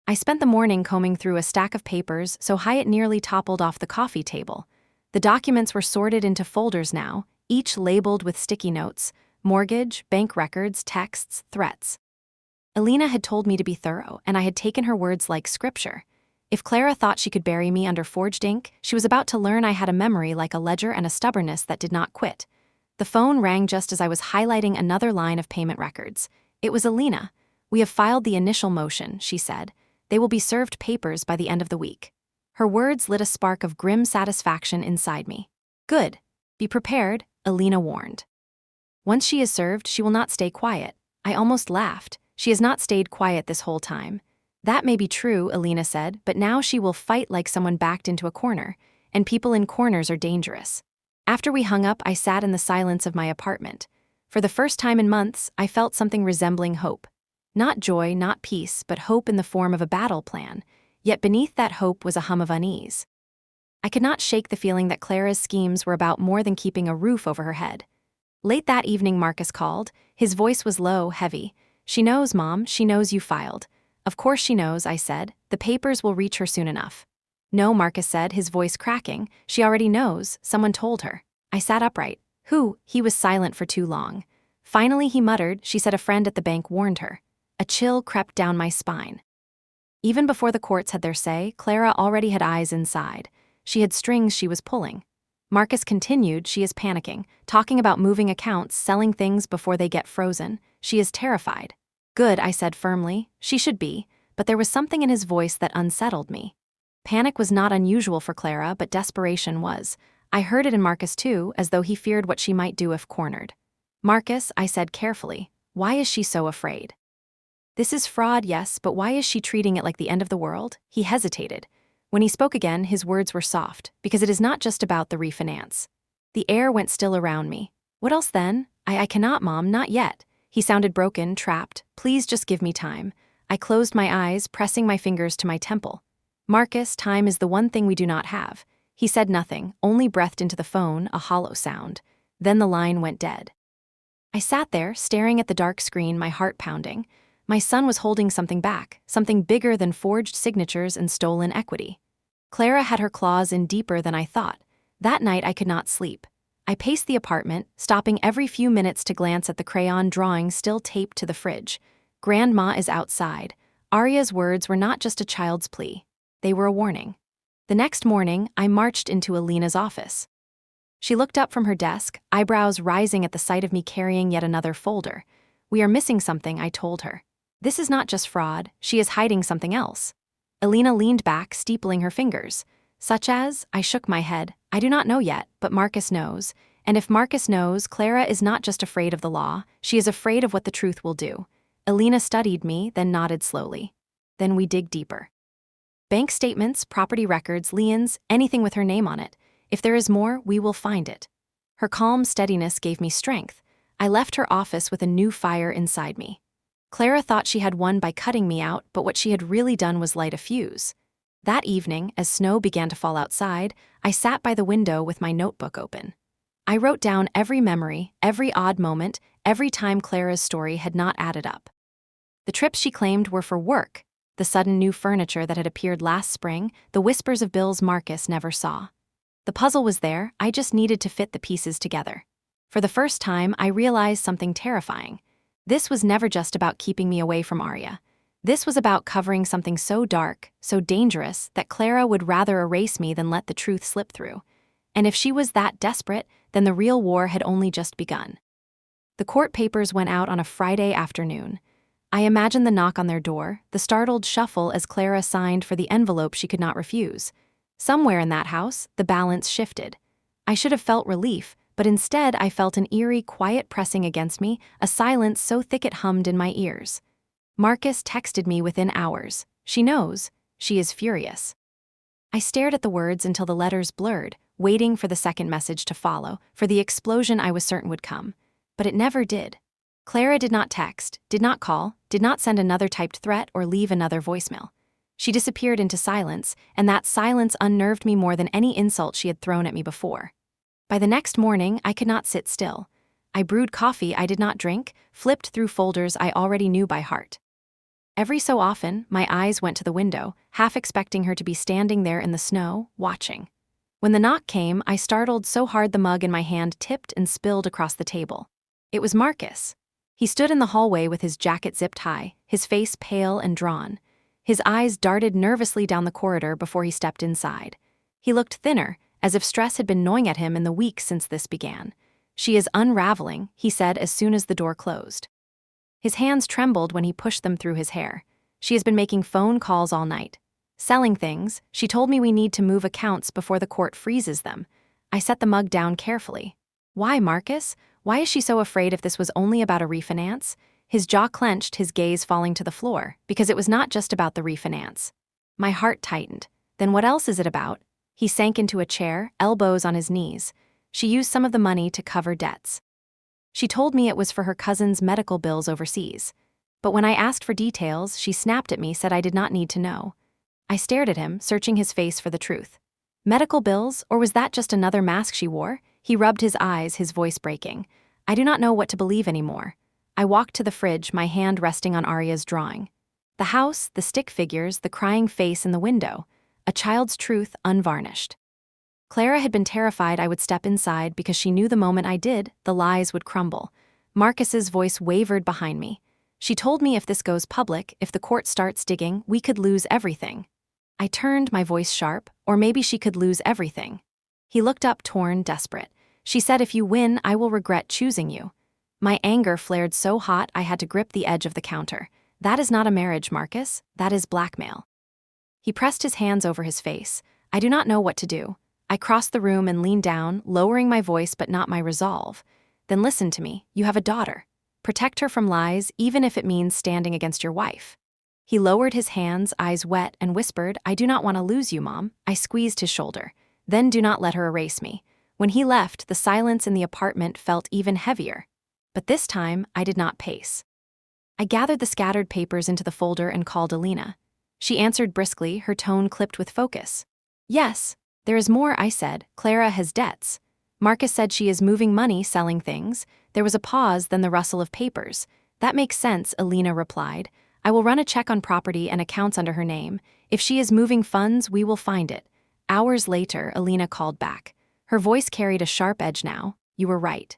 I spent the morning combing through a stack of papers so high it nearly toppled off the coffee table. The documents were sorted into folders now, each labeled with sticky notes: mortgage, bank records, texts, threats. Alina had told me to be thorough, and I had taken her words like scripture. If Clara thought she could bury me under forged ink, she was about to learn I had a memory like a ledger and a stubbornness that did not quit. The phone rang just as I was highlighting another line of payment records. It was Alina. "We have filed the initial motion," she said. "They will be served papers by the end of the week." Her words lit a spark of grim satisfaction inside me. "Good. Be prepared," Alina warned. "Once she is served, she will not stay quiet." I almost laughed. "She has not stayed quiet this whole time." "That may be true," Alina said, "but now she will fight like someone backed into a corner, and people in corners are dangerous." After we hung up, I sat in the silence of my apartment. For the first time in months, I felt something resembling hope. Not joy, not peace, but hope in the form of a battle plan. Yet beneath that hope was a hum of unease. I could not shake the feeling that Clara's schemes were about more than keeping a roof over her head. Late that evening, Marcus called. His voice was low, heavy. "She knows, Mom. She knows you filed." "Of course she knows," I said. "The papers will reach her soon enough." "No," Marcus said, his voice cracking. "She already knows. Someone told her." I sat upright. "Who?" He was silent for too long. Finally he muttered, "She said a friend at the bank warned her." A chill crept down my spine. Even before the courts had their say, Clara already had eyes inside. She had strings she was pulling. Marcus continued, "She is panicking, talking about moving accounts, selling things before they get frozen. She is terrified." "Good," I said firmly. "She should be," but there was something in his voice that unsettled me. Panic was not unusual for Clara, but desperation was. I heard it in Marcus too, as though he feared what she might do if cornered. "Marcus," I said carefully, "why is she so afraid?" "This is fraud, yes, but why is she treating it like the end of the world?" He hesitated. When he spoke again, his words were soft, because it is not just about the refinance. The air went still around me. "What else then?" I cannot, Mom, not yet." He sounded broken, trapped. "Please just give me time." I closed my eyes, pressing my fingers to my temple. "Marcus, time is the one thing we do not have." He said nothing, only breathed into the phone, a hollow sound. Then the line went dead. I sat there, staring at the dark screen, my heart pounding. My son was holding something back, something bigger than forged signatures and stolen equity. Clara had her claws in deeper than I thought. That night I could not sleep. I paced the apartment, stopping every few minutes to glance at the crayon drawing still taped to the fridge. "Grandma is outside." Arya's words were not just a child's plea. They were a warning. The next morning, I marched into Alina's office. She looked up from her desk, eyebrows rising at the sight of me carrying yet another folder. "We are missing something," I told her. "This is not just fraud, she is hiding something else." Alina leaned back, steepling her fingers. "Such as?" I shook my head. "I do not know yet, but Marcus knows. And if Marcus knows, Clara is not just afraid of the law, she is afraid of what the truth will do." Alina studied me, then nodded slowly. "Then we dig deeper. Bank statements, property records, liens, anything with her name on it. If there is more, we will find it." Her calm steadiness gave me strength. I left her office with a new fire inside me. Clara thought she had won by cutting me out, but what she had really done was light a fuse. That evening, as snow began to fall outside, I sat by the window with my notebook open. I wrote down every memory, every odd moment, every time Clara's story had not added up. The trips she claimed were for work, the sudden new furniture that had appeared last spring, the whispers of bills Marcus never saw. The puzzle was there, I just needed to fit the pieces together. For the first time, I realized something terrifying. This was never just about keeping me away from Arya. This was about covering something so dark, so dangerous, that Clara would rather erase me than let the truth slip through. And if she was that desperate, then the real war had only just begun. The court papers went out on a Friday afternoon. I imagined the knock on their door, the startled shuffle as Clara signed for the envelope she could not refuse. Somewhere in that house, the balance shifted. I should have felt relief, but instead I felt an eerie quiet pressing against me, a silence so thick it hummed in my ears. Marcus texted me within hours. She knows. She is furious. I stared at the words until the letters blurred, waiting for the second message to follow, for the explosion I was certain would come. But it never did. Clara did not text, did not call, did not send another typed threat or leave another voicemail. She disappeared into silence, and that silence unnerved me more than any insult she had thrown at me before. By the next morning, I could not sit still. I brewed coffee I did not drink, flipped through folders I already knew by heart. Every so often, my eyes went to the window, half expecting her to be standing there in the snow, watching. When the knock came, I startled so hard the mug in my hand tipped and spilled across the table. It was Marcus. He stood in the hallway with his jacket zipped high, his face pale and drawn. His eyes darted nervously down the corridor before he stepped inside. He looked thinner, as if stress had been gnawing at him in the weeks since this began. "She is unraveling," he said as soon as the door closed. His hands trembled when he pushed them through his hair. "She has been making phone calls all night. Selling things. She told me we need to move accounts before the court freezes them." I set the mug down carefully. "Why, Marcus? Why is she so afraid if this was only about a refinance?" His jaw clenched, his gaze falling to the floor, because it was not just about the refinance. My heart tightened. "Then what else is it about?" He sank into a chair, elbows on his knees. "She used some of the money to cover debts. She told me it was for her cousin's medical bills overseas. But when I asked for details, she snapped at me, said I did not need to know." I stared at him, searching his face for the truth. Medical bills, or was that just another mask she wore? He rubbed his eyes, his voice breaking. I do not know what to believe anymore. I walked to the fridge, my hand resting on Arya's drawing. The house, the stick figures, the crying face in the window. A child's truth unvarnished. Clara had been terrified I would step inside because she knew the moment I did, the lies would crumble. Marcus's voice wavered behind me. "She told me if this goes public, if the court starts digging, we could lose everything." I turned, my voice sharp, "Or maybe she could lose everything." He looked up, torn, desperate. "She said if you win, I will regret choosing you." My anger flared so hot I had to grip the edge of the counter. "That is not a marriage, Marcus. That is blackmail." He pressed his hands over his face. I do not know what to do. I crossed the room and leaned down, lowering my voice but not my resolve. "Then listen to me. You have a daughter. Protect her from lies, even if it means standing against your wife." He lowered his hands, eyes wet, and whispered, "I do not want to lose you, Mom." I squeezed his shoulder. "Then do not let her erase me." When he left, the silence in the apartment felt even heavier. But this time, I did not pace. I gathered the scattered papers into the folder and called Alina. She answered briskly, her tone clipped with focus. "Yes, there is more," I said. "Clara has debts. Marcus said she is moving money, selling things." There was a pause, then the rustle of papers. "That makes sense," Alina replied. "I will run a check on property and accounts under her name. If she is moving funds, we will find it." Hours later, Alina called back. Her voice carried a sharp edge now. "You were right.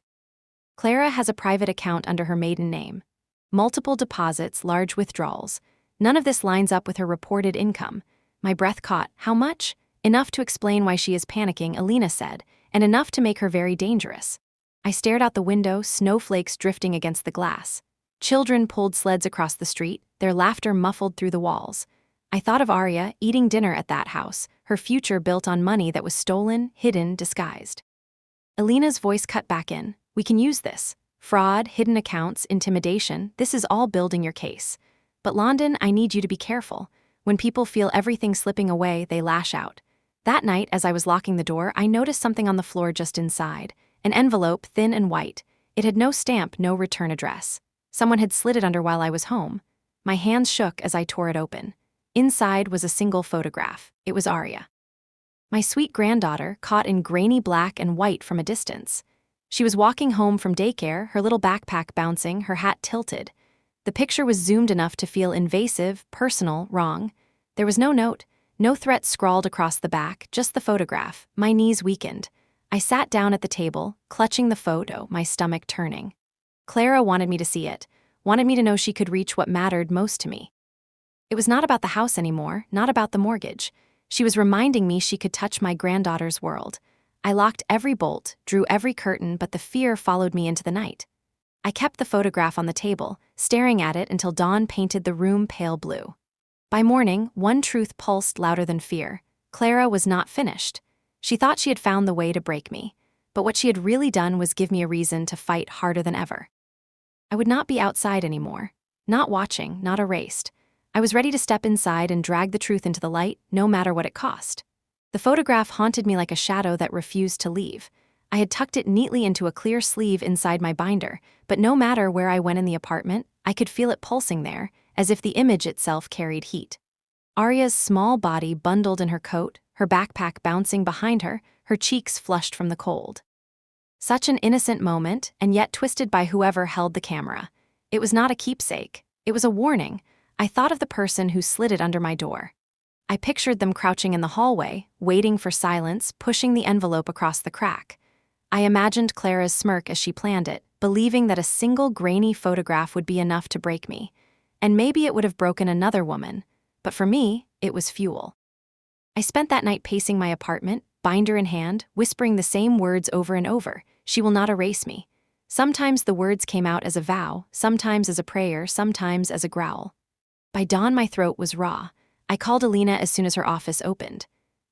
Clara has a private account under her maiden name. Multiple deposits, large withdrawals. None of this lines up with her reported income." My breath caught. "How much?" "Enough to explain why she is panicking," Alina said, "and enough to make her very dangerous." I stared out the window, snowflakes drifting against the glass. Children pulled sleds across the street, their laughter muffled through the walls. I thought of Arya eating dinner at that house, her future built on money that was stolen, hidden, disguised. Alina's voice cut back in. "We can use this. Fraud, hidden accounts, intimidation, this is all building your case. But London, I need you to be careful. When people feel everything slipping away, they lash out." That night, as I was locking the door, I noticed something on the floor just inside. An envelope, thin and white. It had no stamp, no return address. Someone had slid it under while I was home. My hands shook as I tore it open. Inside was a single photograph. It was Arya. My sweet granddaughter, caught in grainy black and white from a distance. She was walking home from daycare, her little backpack bouncing, her hat tilted. The picture was zoomed enough to feel invasive, personal, wrong. There was no note, no threat scrawled across the back, just the photograph. My knees weakened. I sat down at the table, clutching the photo, my stomach turning. Clara wanted me to see it, wanted me to know she could reach what mattered most to me. It was not about the house anymore, not about the mortgage. She was reminding me she could touch my granddaughter's world. I locked every bolt, drew every curtain, but the fear followed me into the night. I kept the photograph on the table, staring at it until dawn painted the room pale blue. By morning, one truth pulsed louder than fear. Clara was not finished. She thought she had found the way to break me, but what she had really done was give me a reason to fight harder than ever. I would not be outside anymore. Not watching, not erased. I was ready to step inside and drag the truth into the light, no matter what it cost. The photograph haunted me like a shadow that refused to leave. I had tucked it neatly into a clear sleeve inside my binder, but no matter where I went in the apartment, I could feel it pulsing there, as if the image itself carried heat. Arya's small body bundled in her coat, her backpack bouncing behind her, her cheeks flushed from the cold. Such an innocent moment, and yet twisted by whoever held the camera. It was not a keepsake. It was a warning. I thought of the person who slid it under my door. I pictured them crouching in the hallway, waiting for silence, pushing the envelope across the crack. I imagined Clara's smirk as she planned it, believing that a single grainy photograph would be enough to break me. And maybe it would have broken another woman, but for me, it was fuel. I spent that night pacing my apartment, binder in hand, whispering the same words over and over. She will not erase me. Sometimes the words came out as a vow, sometimes as a prayer, sometimes as a growl. By dawn, my throat was raw. I called Alina as soon as her office opened.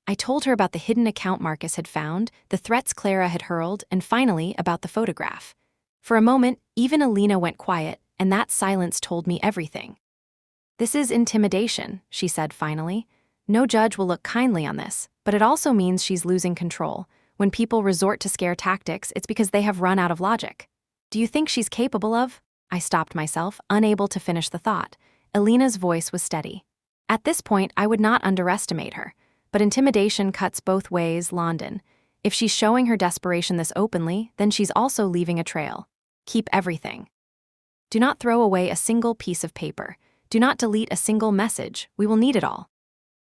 I told her about the hidden account Marcus had found, the threats Clara had hurled, and finally about the photograph. For a moment, even Alina went quiet, and that silence told me everything. "This is intimidation," she said finally. "No judge will look kindly on this, but it also means she's losing control. When people resort to scare tactics, it's because they have run out of logic. Do you think she's capable of?" I stopped myself, unable to finish the thought. Alina's voice was steady. "At this point, I would not underestimate her. But intimidation cuts both ways, London. If she's showing her desperation this openly, then she's also leaving a trail. Keep everything. Do not throw away a single piece of paper. Do not delete a single message. We will need it all."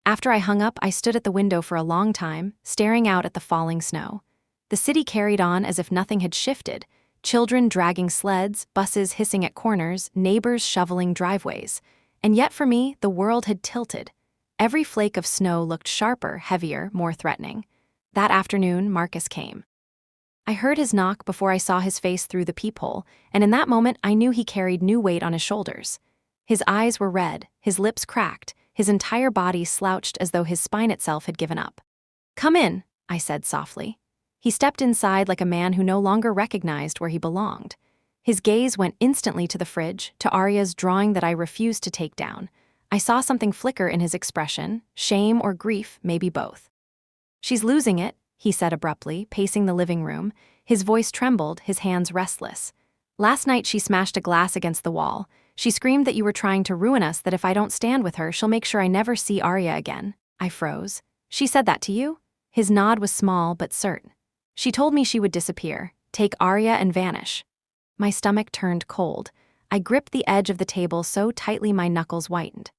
After I hung up, I stood at the window for a long time, staring out at the falling snow. The city carried on as if nothing had shifted. Children dragging sleds, buses hissing at corners, neighbors shoveling driveways. And yet for me, the world had tilted. Every flake of snow looked sharper, heavier, more threatening. That afternoon, Marcus came. I heard his knock before I saw his face through the peephole, and in that moment I knew he carried new weight on his shoulders. His eyes were red, his lips cracked, his entire body slouched as though his spine itself had given up. "Come in," I said softly. He stepped inside like a man who no longer recognized where he belonged. His gaze went instantly to the fridge, to Arya's drawing that I refused to take down. I saw something flicker in his expression, shame or grief, maybe both. "She's losing it," he said abruptly, pacing the living room. His voice trembled, his hands restless. "Last night she smashed a glass against the wall. She screamed that you were trying to ruin us, that if I don't stand with her, she'll make sure I never see Arya again." I froze. "She said that to you?" His nod was small but certain. "She told me she would disappear, take Arya and vanish." My stomach turned cold. I gripped the edge of the table so tightly my knuckles whitened.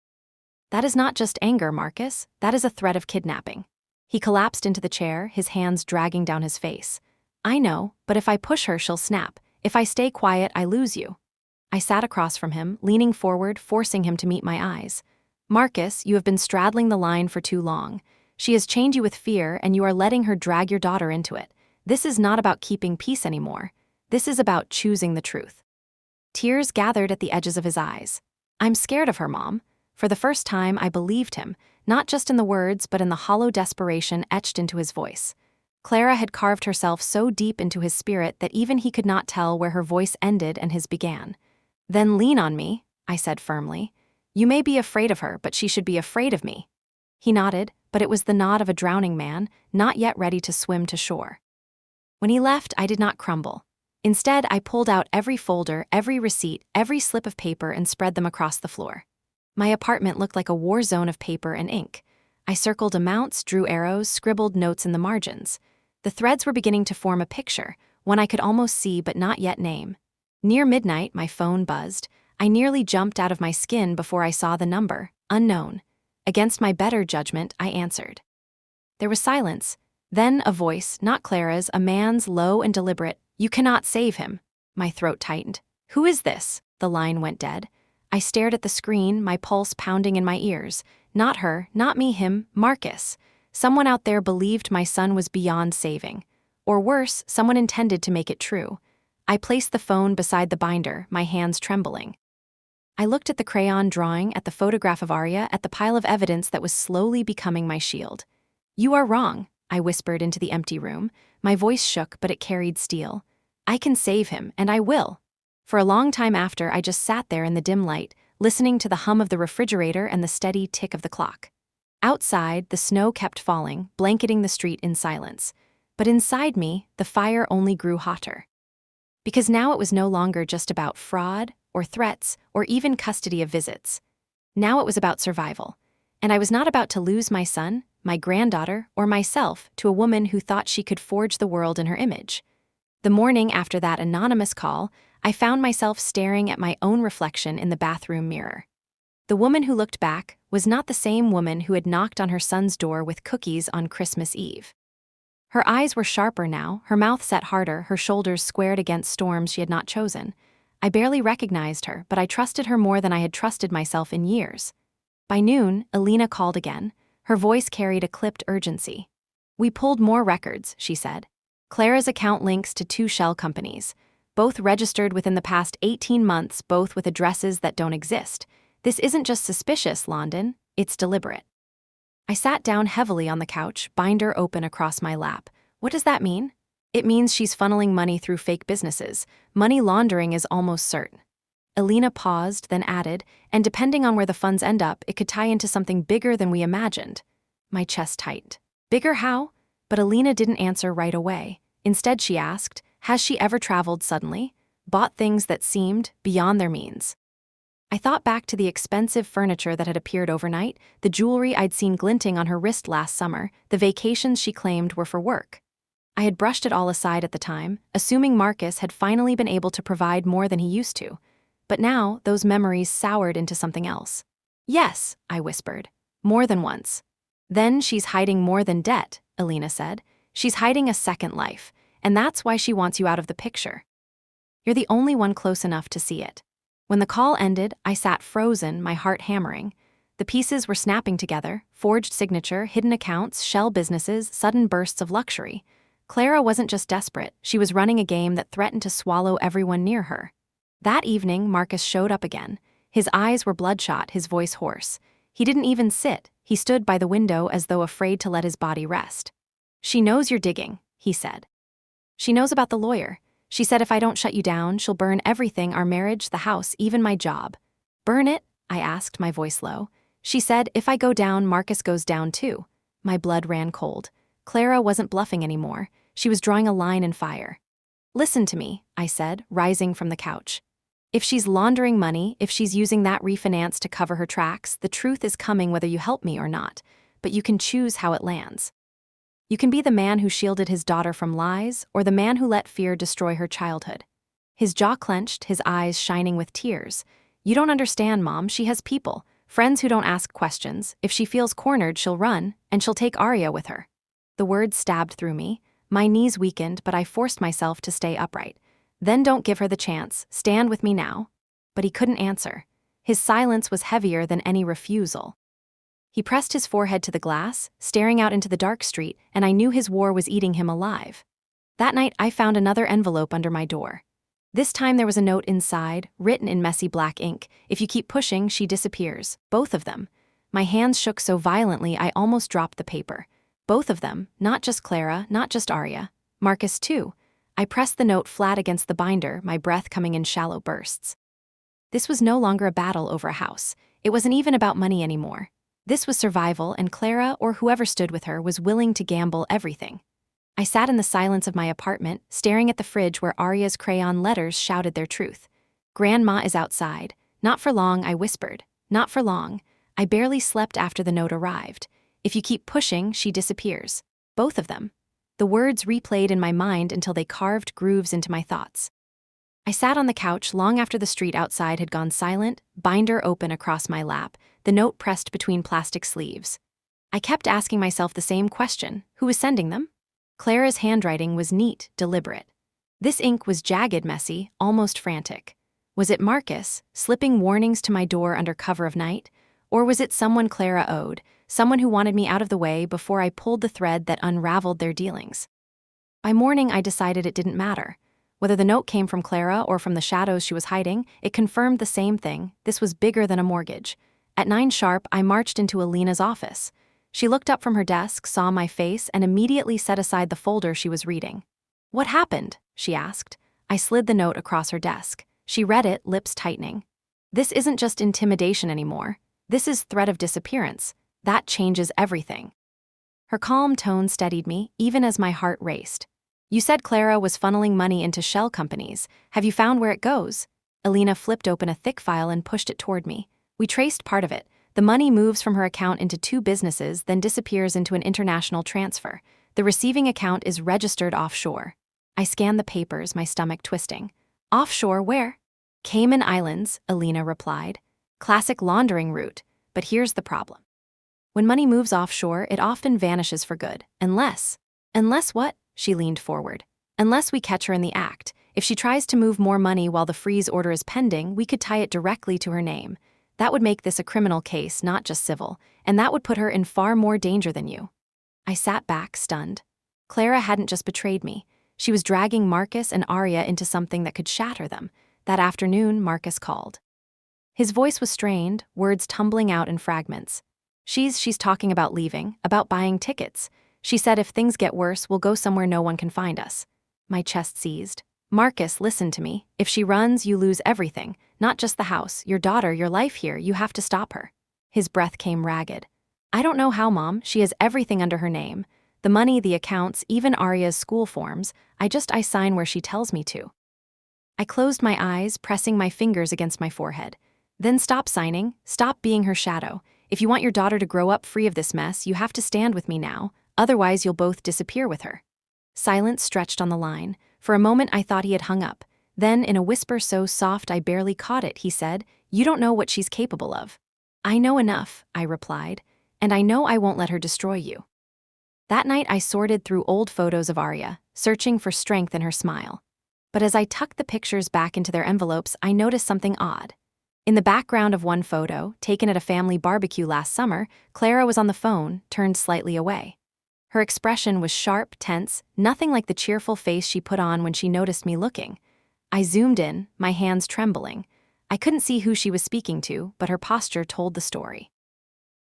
"That is not just anger, Marcus. That is a threat of kidnapping." He collapsed into the chair, his hands dragging down his face. "I know, but if I push her, she'll snap. If I stay quiet, I lose you." I sat across from him, leaning forward, forcing him to meet my eyes. "Marcus, you have been straddling the line for too long. She has chained you with fear, and you are letting her drag your daughter into it. This is not about keeping peace anymore. This is about choosing the truth." Tears gathered at the edges of his eyes. "I'm scared of her, Mom." For the first time, I believed him, not just in the words, but in the hollow desperation etched into his voice. Clara had carved herself so deep into his spirit that even he could not tell where her voice ended and his began. "Then lean on me," I said firmly. "You may be afraid of her, but she should be afraid of me." He nodded, but it was the nod of a drowning man, not yet ready to swim to shore. When he left, I did not crumble. Instead, I pulled out every folder, every receipt, every slip of paper and spread them across the floor. My apartment looked like a war zone of paper and ink. I circled amounts, drew arrows, scribbled notes in the margins. The threads were beginning to form a picture, one I could almost see but not yet name. Near midnight, my phone buzzed. I nearly jumped out of my skin before I saw the number, unknown. Against my better judgment, I answered. There was silence. Then a voice, not Clara's, a man's, low and deliberate. "You cannot save him." My throat tightened. "Who is this?" The line went dead. I stared at the screen, my pulse pounding in my ears. Not her, not me, him, Marcus. Someone out there believed my son was beyond saving. Or worse, someone intended to make it true. I placed the phone beside the binder, my hands trembling. I looked at the crayon drawing, at the photograph of Arya, at the pile of evidence that was slowly becoming my shield. "You are wrong," I whispered into the empty room. My voice shook, but it carried steel. "I can save him, and I will." For a long time after, I just sat there in the dim light, listening to the hum of the refrigerator and the steady tick of the clock. Outside, the snow kept falling, blanketing the street in silence. But inside me, the fire only grew hotter. Because now it was no longer just about fraud, or threats, or even custody of visits. Now it was about survival. And I was not about to lose my son, my granddaughter, or myself to a woman who thought she could forge the world in her image. The morning after that anonymous call, I found myself staring at my own reflection in the bathroom mirror. The woman who looked back was not the same woman who had knocked on her son's door with cookies on Christmas Eve. Her eyes were sharper now, her mouth set harder, her shoulders squared against storms she had not chosen. I barely recognized her, but I trusted her more than I had trusted myself in years. By noon, Alina called again. Her voice carried a clipped urgency. "We pulled more records," she said. "Clara's account links to 2 shell companies, both registered within the past 18 months, both with addresses that don't exist. This isn't just suspicious, London, it's deliberate." I sat down heavily on the couch, binder open across my lap. What does that mean? It means she's funneling money through fake businesses. Money laundering is almost certain. Alina paused, then added, "And depending on where the funds end up, it could tie into something bigger than we imagined." My chest tightened. "Bigger how?" But Alina didn't answer right away. Instead, she asked, "Has she ever traveled suddenly? Bought things that seemed beyond their means?" I thought back to the expensive furniture that had appeared overnight, the jewelry I'd seen glinting on her wrist last summer, the vacations she claimed were for work. I had brushed it all aside at the time, assuming Marcus had finally been able to provide more than he used to. But now, those memories soured into something else. "Yes," I whispered. "More than once." "Then she's hiding more than debt," Alina said. "She's hiding a second life, and that's why she wants you out of the picture. You're the only one close enough to see it." When the call ended, I sat frozen, my heart hammering. The pieces were snapping together: forged signature, hidden accounts, shell businesses, sudden bursts of luxury. Clara wasn't just desperate, she was running a game that threatened to swallow everyone near her. That evening, Marcus showed up again. His eyes were bloodshot, his voice hoarse. He didn't even sit, he stood by the window as though afraid to let his body rest. "She knows you're digging," he said. "She knows about the lawyer. She said if I don't shut you down, she'll burn everything, our marriage, the house, even my job." "Burn it?" I asked, my voice low. "She said if I go down, Marcus goes down too." My blood ran cold. Clara wasn't bluffing anymore. She was drawing a line in fire. "Listen to me," I said, rising from the couch. "If she's laundering money, if she's using that refinance to cover her tracks, the truth is coming whether you help me or not. But you can choose how it lands. You can be the man who shielded his daughter from lies, or the man who let fear destroy her childhood." His jaw clenched, his eyes shining with tears. "You don't understand, Mom. She has people, friends who don't ask questions. If she feels cornered, she'll run, and she'll take Arya with her." The words stabbed through me. My knees weakened, but I forced myself to stay upright. "Then don't give her the chance. Stand with me now." But he couldn't answer. His silence was heavier than any refusal. He pressed his forehead to the glass, staring out into the dark street, and I knew his war was eating him alive. That night, I found another envelope under my door. This time there was a note inside, written in messy black ink. "If you keep pushing, she disappears." Both of them. My hands shook so violently I almost dropped the paper. Both of them, not just Clara, not just Arya. Marcus too. I pressed the note flat against the binder, my breath coming in shallow bursts. This was no longer a battle over a house. It wasn't even about money anymore. This was survival, and Clara, or whoever stood with her, was willing to gamble everything. I sat in the silence of my apartment, staring at the fridge where Arya's crayon letters shouted their truth. "Grandma is outside." "Not for long," I whispered. "Not for long." I barely slept after the note arrived. "If you keep pushing, she disappears." Both of them. The words replayed in my mind until they carved grooves into my thoughts. I sat on the couch long after the street outside had gone silent, binder open across my lap, the note pressed between plastic sleeves. I kept asking myself the same question: who was sending them? Clara's handwriting was neat, deliberate. This ink was jagged, messy, almost frantic. Was it Marcus, slipping warnings to my door under cover of night? Or was it someone Clara owed, someone who wanted me out of the way before I pulled the thread that unraveled their dealings? By morning, I decided it didn't matter. Whether the note came from Clara or from the shadows she was hiding, it confirmed the same thing: this was bigger than a mortgage. At 9 sharp, I marched into Alina's office. She looked up from her desk, saw my face, and immediately set aside the folder she was reading. "What happened?" she asked. I slid the note across her desk. She read it, lips tightening. "This isn't just intimidation anymore. This is threat of disappearance. That changes everything." Her calm tone steadied me, even as my heart raced. "You said Clara was funneling money into shell companies. Have you found where it goes?" Alina flipped open a thick file and pushed it toward me. "We traced part of it. The money moves from her account into 2 businesses, then disappears into an international transfer. The receiving account is registered offshore." I scanned the papers, my stomach twisting. "Offshore where?" "Cayman Islands," Alina replied. "Classic laundering route. But here's the problem. When money moves offshore, it often vanishes for good. Unless what?" She leaned forward. "Unless we catch her in the act. If she tries to move more money while the freeze order is pending, we could tie it directly to her name. That would make this a criminal case, not just civil, and that would put her in far more danger than you." I sat back, stunned. Clara hadn't just betrayed me. She was dragging Marcus and Arya into something that could shatter them. That afternoon, Marcus called. His voice was strained, words tumbling out in fragments. She's talking about leaving, about buying tickets. She said if things get worse, we'll go somewhere no one can find us." My chest seized. "Marcus, listen to me. If she runs, you lose everything. Not just the house, your daughter, your life here. You have to stop her." His breath came ragged. "I don't know how, Mom. She has everything under her name. The money, the accounts, even Arya's school forms. I sign where she tells me to." I closed my eyes, pressing my fingers against my forehead. "Then stop signing. Stop being her shadow. If you want your daughter to grow up free of this mess, you have to stand with me now. Otherwise, you'll both disappear with her." Silence stretched on the line. For a moment, I thought he had hung up. Then, in a whisper so soft I barely caught it, he said, "You don't know what she's capable of." "I know enough," I replied, "and I know I won't let her destroy you." That night, I sorted through old photos of Arya, searching for strength in her smile. But as I tucked the pictures back into their envelopes, I noticed something odd. In the background of one photo, taken at a family barbecue last summer, Clara was on the phone, turned slightly away. Her expression was sharp, tense, nothing like the cheerful face she put on when she noticed me looking. I zoomed in, my hands trembling. I couldn't see who she was speaking to, but her posture told the story.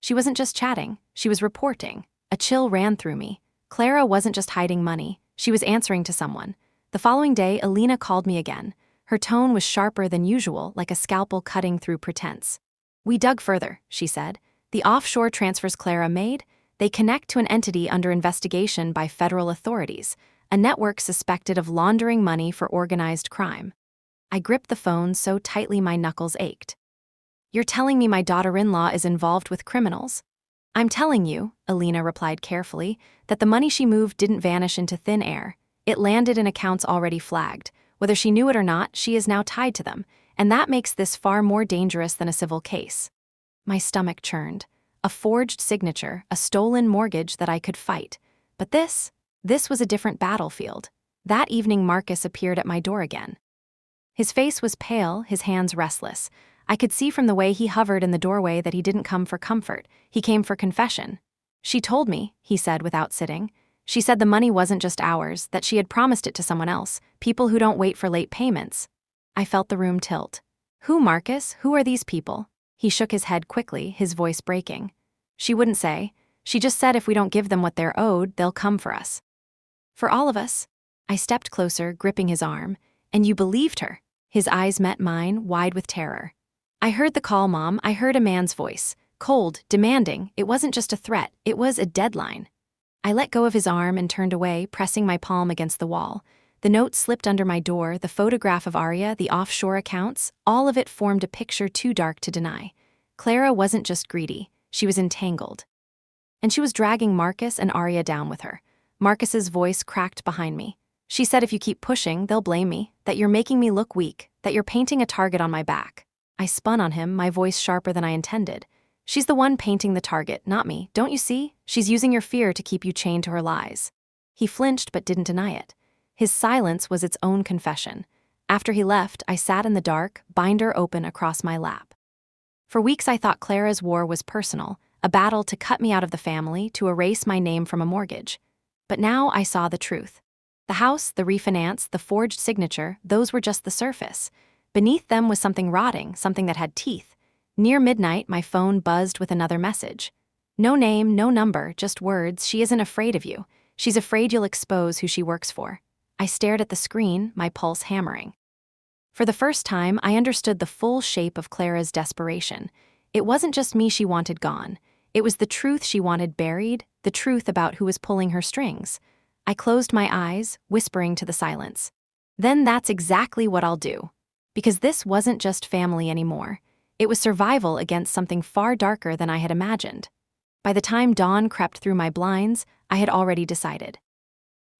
She wasn't just chatting, she was reporting. A chill ran through me. Clara wasn't just hiding money, she was answering to someone. The following day, Alina called me again. Her tone was sharper than usual, like a scalpel cutting through pretense. "We dug further," she said. "The offshore transfers Clara made, they connect to an entity under investigation by federal authorities, a network suspected of laundering money for organized crime." I gripped the phone so tightly my knuckles ached. "You're telling me my daughter-in-law is involved with criminals?" "I'm telling you," Alina replied carefully, "that the money she moved didn't vanish into thin air. It landed in accounts already flagged. Whether she knew it or not, she is now tied to them, and that makes this far more dangerous than a civil case." My stomach churned. A forged signature, a stolen mortgage that I could fight. But this was a different battlefield. That evening, Marcus appeared at my door again. His face was pale, his hands restless. I could see from the way he hovered in the doorway that he didn't come for comfort. He came for confession. "She told me," he said without sitting. "She said the money wasn't just ours, that she had promised it to someone else, people who don't wait for late payments." I felt the room tilt. "Who, Marcus? Who are these people?" He shook his head quickly, his voice breaking. "She wouldn't say. She just said if we don't give them what they're owed, they'll come for us." "For all of us?" I stepped closer, gripping his arm. "And you believed her?" His eyes met mine, wide with terror. "I heard the call, Mom. I heard a man's voice. Cold, demanding. It wasn't just a threat, it was a deadline." I let go of his arm and turned away, pressing my palm against the wall. The note slipped under my door, the photograph of Arya, the offshore accounts, all of it formed a picture too dark to deny. Clara wasn't just greedy, she was entangled. And she was dragging Marcus and Arya down with her. Marcus's voice cracked behind me. "She said if you keep pushing, they'll blame me, that you're making me look weak, that you're painting a target on my back." I spun on him, my voice sharper than I intended. "She's the one painting the target, not me. Don't you see? She's using your fear to keep you chained to her lies." He flinched but didn't deny it. His silence was its own confession. After he left, I sat in the dark, binder open across my lap. For weeks I thought Clara's war was personal, a battle to cut me out of the family, to erase my name from a mortgage. But now I saw the truth. The house, the refinance, the forged signature, those were just the surface. Beneath them was something rotting, something that had teeth. Near midnight, my phone buzzed with another message. No name, no number, just words. She isn't afraid of you. She's afraid you'll expose who she works for. I stared at the screen, my pulse hammering. For the first time, I understood the full shape of Clara's desperation. It wasn't just me she wanted gone. It was the truth she wanted buried, the truth about who was pulling her strings. I closed my eyes, whispering to the silence. Then that's exactly what I'll do. Because this wasn't just family anymore. It was survival against something far darker than I had imagined. By the time dawn crept through my blinds, I had already decided.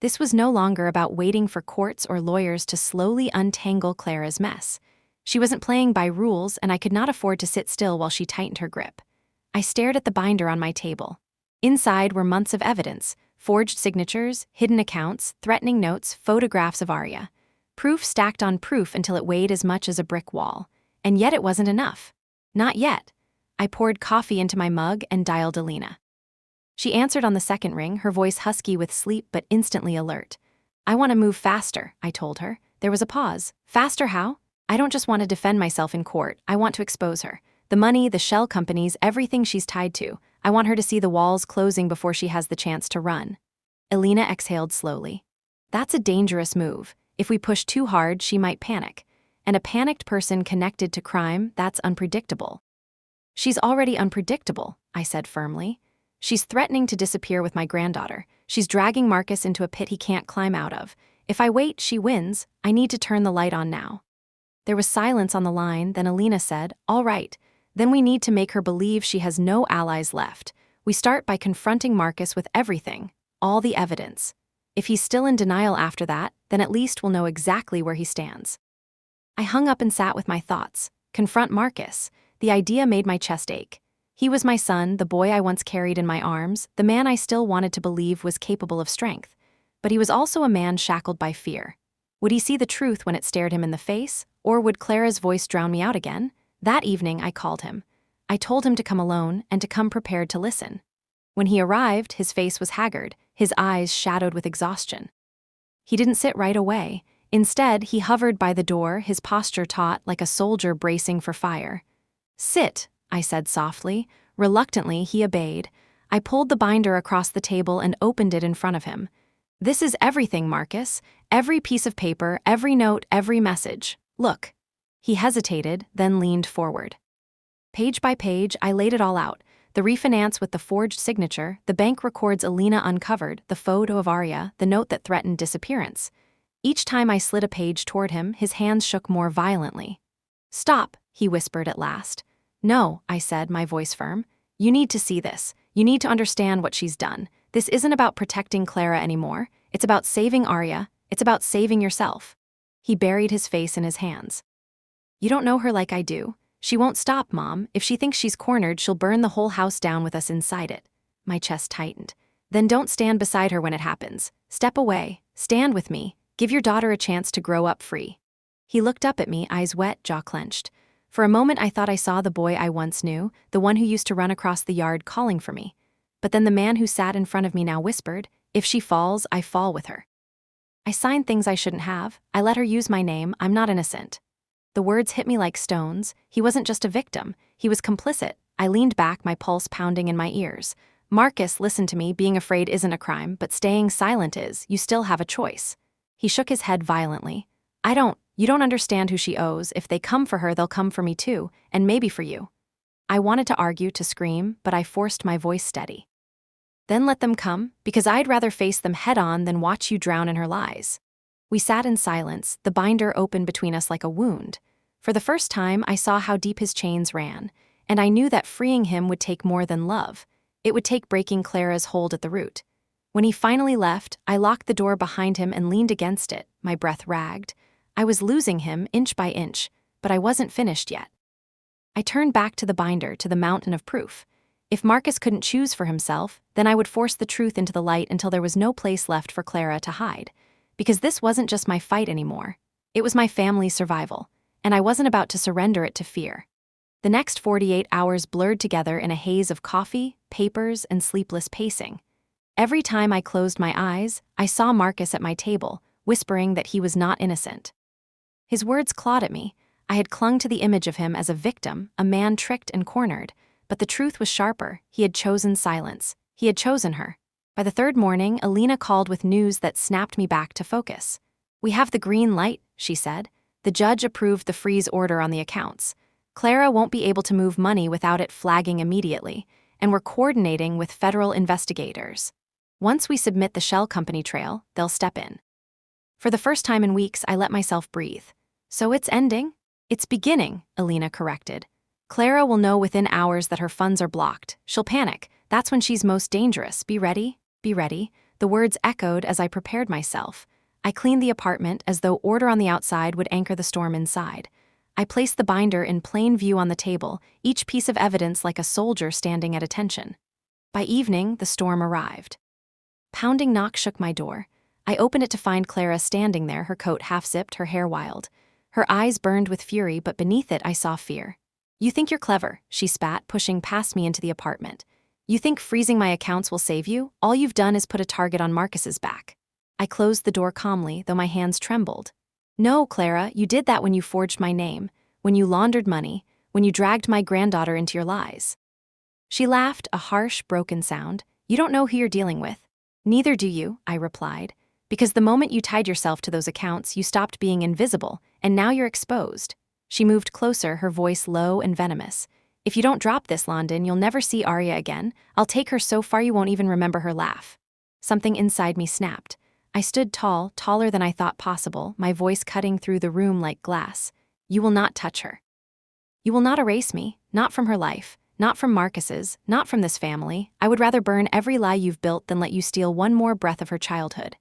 This was no longer about waiting for courts or lawyers to slowly untangle Clara's mess. She wasn't playing by rules, and I could not afford to sit still while she tightened her grip. I stared at the binder on my table. Inside were months of evidence, forged signatures, hidden accounts, threatening notes, photographs of Arya. Proof stacked on proof until it weighed as much as a brick wall. And yet it wasn't enough. Not yet. I poured coffee into my mug and dialed Alina. She answered on the second ring, her voice husky with sleep but instantly alert. I want to move faster, I told her. There was a pause. Faster how? I don't just want to defend myself in court. I want to expose her. The money, the shell companies, everything she's tied to. I want her to see the walls closing before she has the chance to run. Alina exhaled slowly. That's a dangerous move. If we push too hard, she might panic. And a panicked person connected to crime, that's unpredictable. She's already unpredictable, I said firmly. She's threatening to disappear with my granddaughter. She's dragging Marcus into a pit he can't climb out of. If I wait, she wins. I need to turn the light on now. There was silence on the line, then Alina said, all right. Then we need to make her believe she has no allies left. We start by confronting Marcus with everything, all the evidence. If he's still in denial after that, then at least we'll know exactly where he stands. I hung up and sat with my thoughts. Confront Marcus. The idea made my chest ache. He was my son, the boy I once carried in my arms, the man I still wanted to believe was capable of strength. But he was also a man shackled by fear. Would he see the truth when it stared him in the face, or would Clara's voice drown me out again? That evening, I called him. I told him to come alone and to come prepared to listen. When he arrived, his face was haggard, his eyes shadowed with exhaustion. He didn't sit right away. Instead, he hovered by the door, his posture taut like a soldier bracing for fire. Sit, I said softly. Reluctantly, he obeyed. I pulled the binder across the table and opened it in front of him. This is everything, Marcus. Every piece of paper, every note, every message. Look. He hesitated, then leaned forward. Page by page, I laid it all out. The refinance with the forged signature, the bank records Alina uncovered, the photo of Arya, the note that threatened disappearance. Each time I slid a page toward him, his hands shook more violently. Stop, he whispered at last. No, I said, my voice firm. You need to see this. You need to understand what she's done. This isn't about protecting Clara anymore. It's about saving Arya. It's about saving yourself. He buried his face in his hands. You don't know her like I do. She won't stop, Mom. If she thinks she's cornered, she'll burn the whole house down with us inside it. My chest tightened. Then don't stand beside her when it happens. Step away. Stand with me. Give your daughter a chance to grow up free. He looked up at me, eyes wet, jaw clenched. For a moment I thought I saw the boy I once knew, the one who used to run across the yard calling for me. But then the man who sat in front of me now whispered, if she falls, I fall with her. I signed things I shouldn't have. I let her use my name. I'm not innocent. The words hit me like stones. He wasn't just a victim. He was complicit. I leaned back, my pulse pounding in my ears. Marcus, listen to me. Being afraid isn't a crime, but staying silent is. You still have a choice. He shook his head violently. You don't understand who she owes. If they come for her, they'll come for me too, and maybe for you. I wanted to argue, to scream, but I forced my voice steady. Then let them come, because I'd rather face them head-on than watch you drown in her lies. We sat in silence, the binder open between us like a wound. For the first time, I saw how deep his chains ran, and I knew that freeing him would take more than love. It would take breaking Clara's hold at the root. When he finally left, I locked the door behind him and leaned against it, my breath ragged. I was losing him inch by inch, but I wasn't finished yet. I turned back to the binder, to the mountain of proof. If Marcus couldn't choose for himself, then I would force the truth into the light until there was no place left for Clara to hide. Because this wasn't just my fight anymore. It was my family's survival, and I wasn't about to surrender it to fear. The next 48 hours blurred together in a haze of coffee, papers, and sleepless pacing. Every time I closed my eyes, I saw Marcus at my table, whispering that he was not innocent. His words clawed at me. I had clung to the image of him as a victim, a man tricked and cornered. But the truth was sharper. He had chosen silence. He had chosen her. By the third morning, Alina called with news that snapped me back to focus. "We have the green light," she said. "The judge approved the freeze order on the accounts. Clara won't be able to move money without it flagging immediately, and we're coordinating with federal investigators. Once we submit the shell company trail, they'll step in." For the first time in weeks, I let myself breathe. "So it's ending?" "It's beginning," Alina corrected. "Clara will know within hours that her funds are blocked. She'll panic. That's when she's most dangerous. Be ready, be ready." The words echoed as I prepared myself. I cleaned the apartment as though order on the outside would anchor the storm inside. I placed the binder in plain view on the table, each piece of evidence like a soldier standing at attention. By evening, the storm arrived. Pounding knock shook my door. I opened it to find Clara standing there, her coat half-zipped, her hair wild. Her eyes burned with fury, but beneath it I saw fear. "You think you're clever," she spat, pushing past me into the apartment. "You think freezing my accounts will save you? All you've done is put a target on Marcus's back." I closed the door calmly, though my hands trembled. "No, Clara, you did that when you forged my name, when you laundered money, when you dragged my granddaughter into your lies." She laughed, a harsh, broken sound. "You don't know who you're dealing with." "Neither do you," I replied. "Because the moment you tied yourself to those accounts, you stopped being invisible, and now you're exposed." She moved closer, her voice low and venomous. "If you don't drop this, London, you'll never see Arya again. I'll take her so far you won't even remember her laugh." Something inside me snapped. I stood tall, taller than I thought possible, my voice cutting through the room like glass. "You will not touch her. You will not erase me, not from her life, not from Marcus's, not from this family. I would rather burn every lie you've built than let you steal one more breath of her childhood."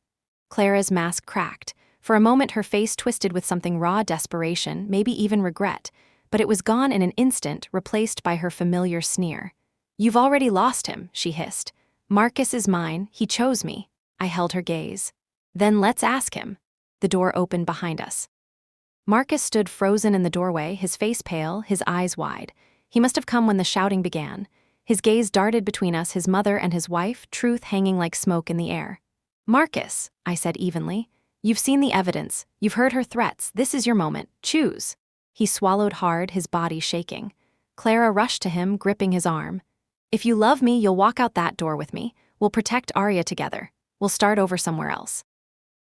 Clara's mask cracked. For a moment her face twisted with something raw desperation, maybe even regret, but it was gone in an instant, replaced by her familiar sneer. "You've already lost him," she hissed. "Marcus is mine, he chose me." I held her gaze. "Then let's ask him." The door opened behind us. Marcus stood frozen in the doorway, his face pale, his eyes wide. He must have come when the shouting began. His gaze darted between us, his mother and his wife, truth hanging like smoke in the air. "Marcus," I said evenly, "you've seen the evidence, you've heard her threats, this is your moment, choose." He swallowed hard, his body shaking. Clara rushed to him, gripping his arm. "If you love me, you'll walk out that door with me. We'll protect Arya together. We'll start over somewhere else."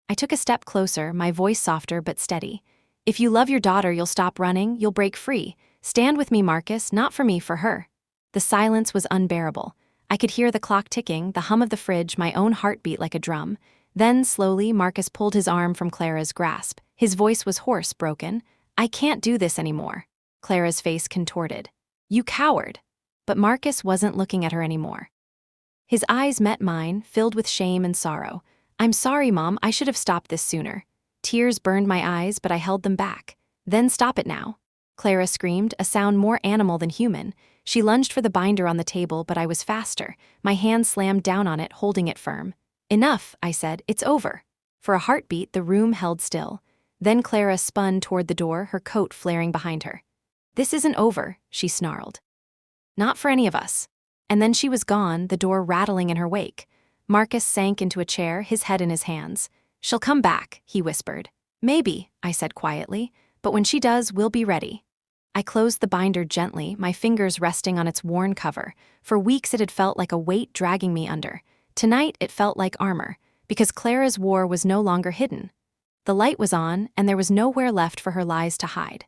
I took a step closer, my voice softer but steady. "If you love your daughter, you'll stop running, you'll break free. Stand with me, Marcus, not for me, for her." The silence was unbearable. I could hear the clock ticking, the hum of the fridge, my own heartbeat like a drum. Then, slowly, Marcus pulled his arm from Clara's grasp. His voice was hoarse, broken. "I can't do this anymore." Clara's face contorted. "You coward." But Marcus wasn't looking at her anymore. His eyes met mine, filled with shame and sorrow. "I'm sorry, Mom, I should have stopped this sooner." Tears burned my eyes, but I held them back. "Then stop it now." Clara screamed, a sound more animal than human. She lunged for the binder on the table, but I was faster. My hand slammed down on it, holding it firm. "Enough," I said, "it's over." For a heartbeat, the room held still. Then Clara spun toward the door, her coat flaring behind her. "This isn't over," she snarled. "Not for any of us." And then she was gone, the door rattling in her wake. Marcus sank into a chair, his head in his hands. "She'll come back," he whispered. "Maybe," I said quietly, "but when she does, we'll be ready." I closed the binder gently, my fingers resting on its worn cover. For weeks it had felt like a weight dragging me under. Tonight it felt like armor, because Clara's war was no longer hidden. The light was on, and there was nowhere left for her lies to hide.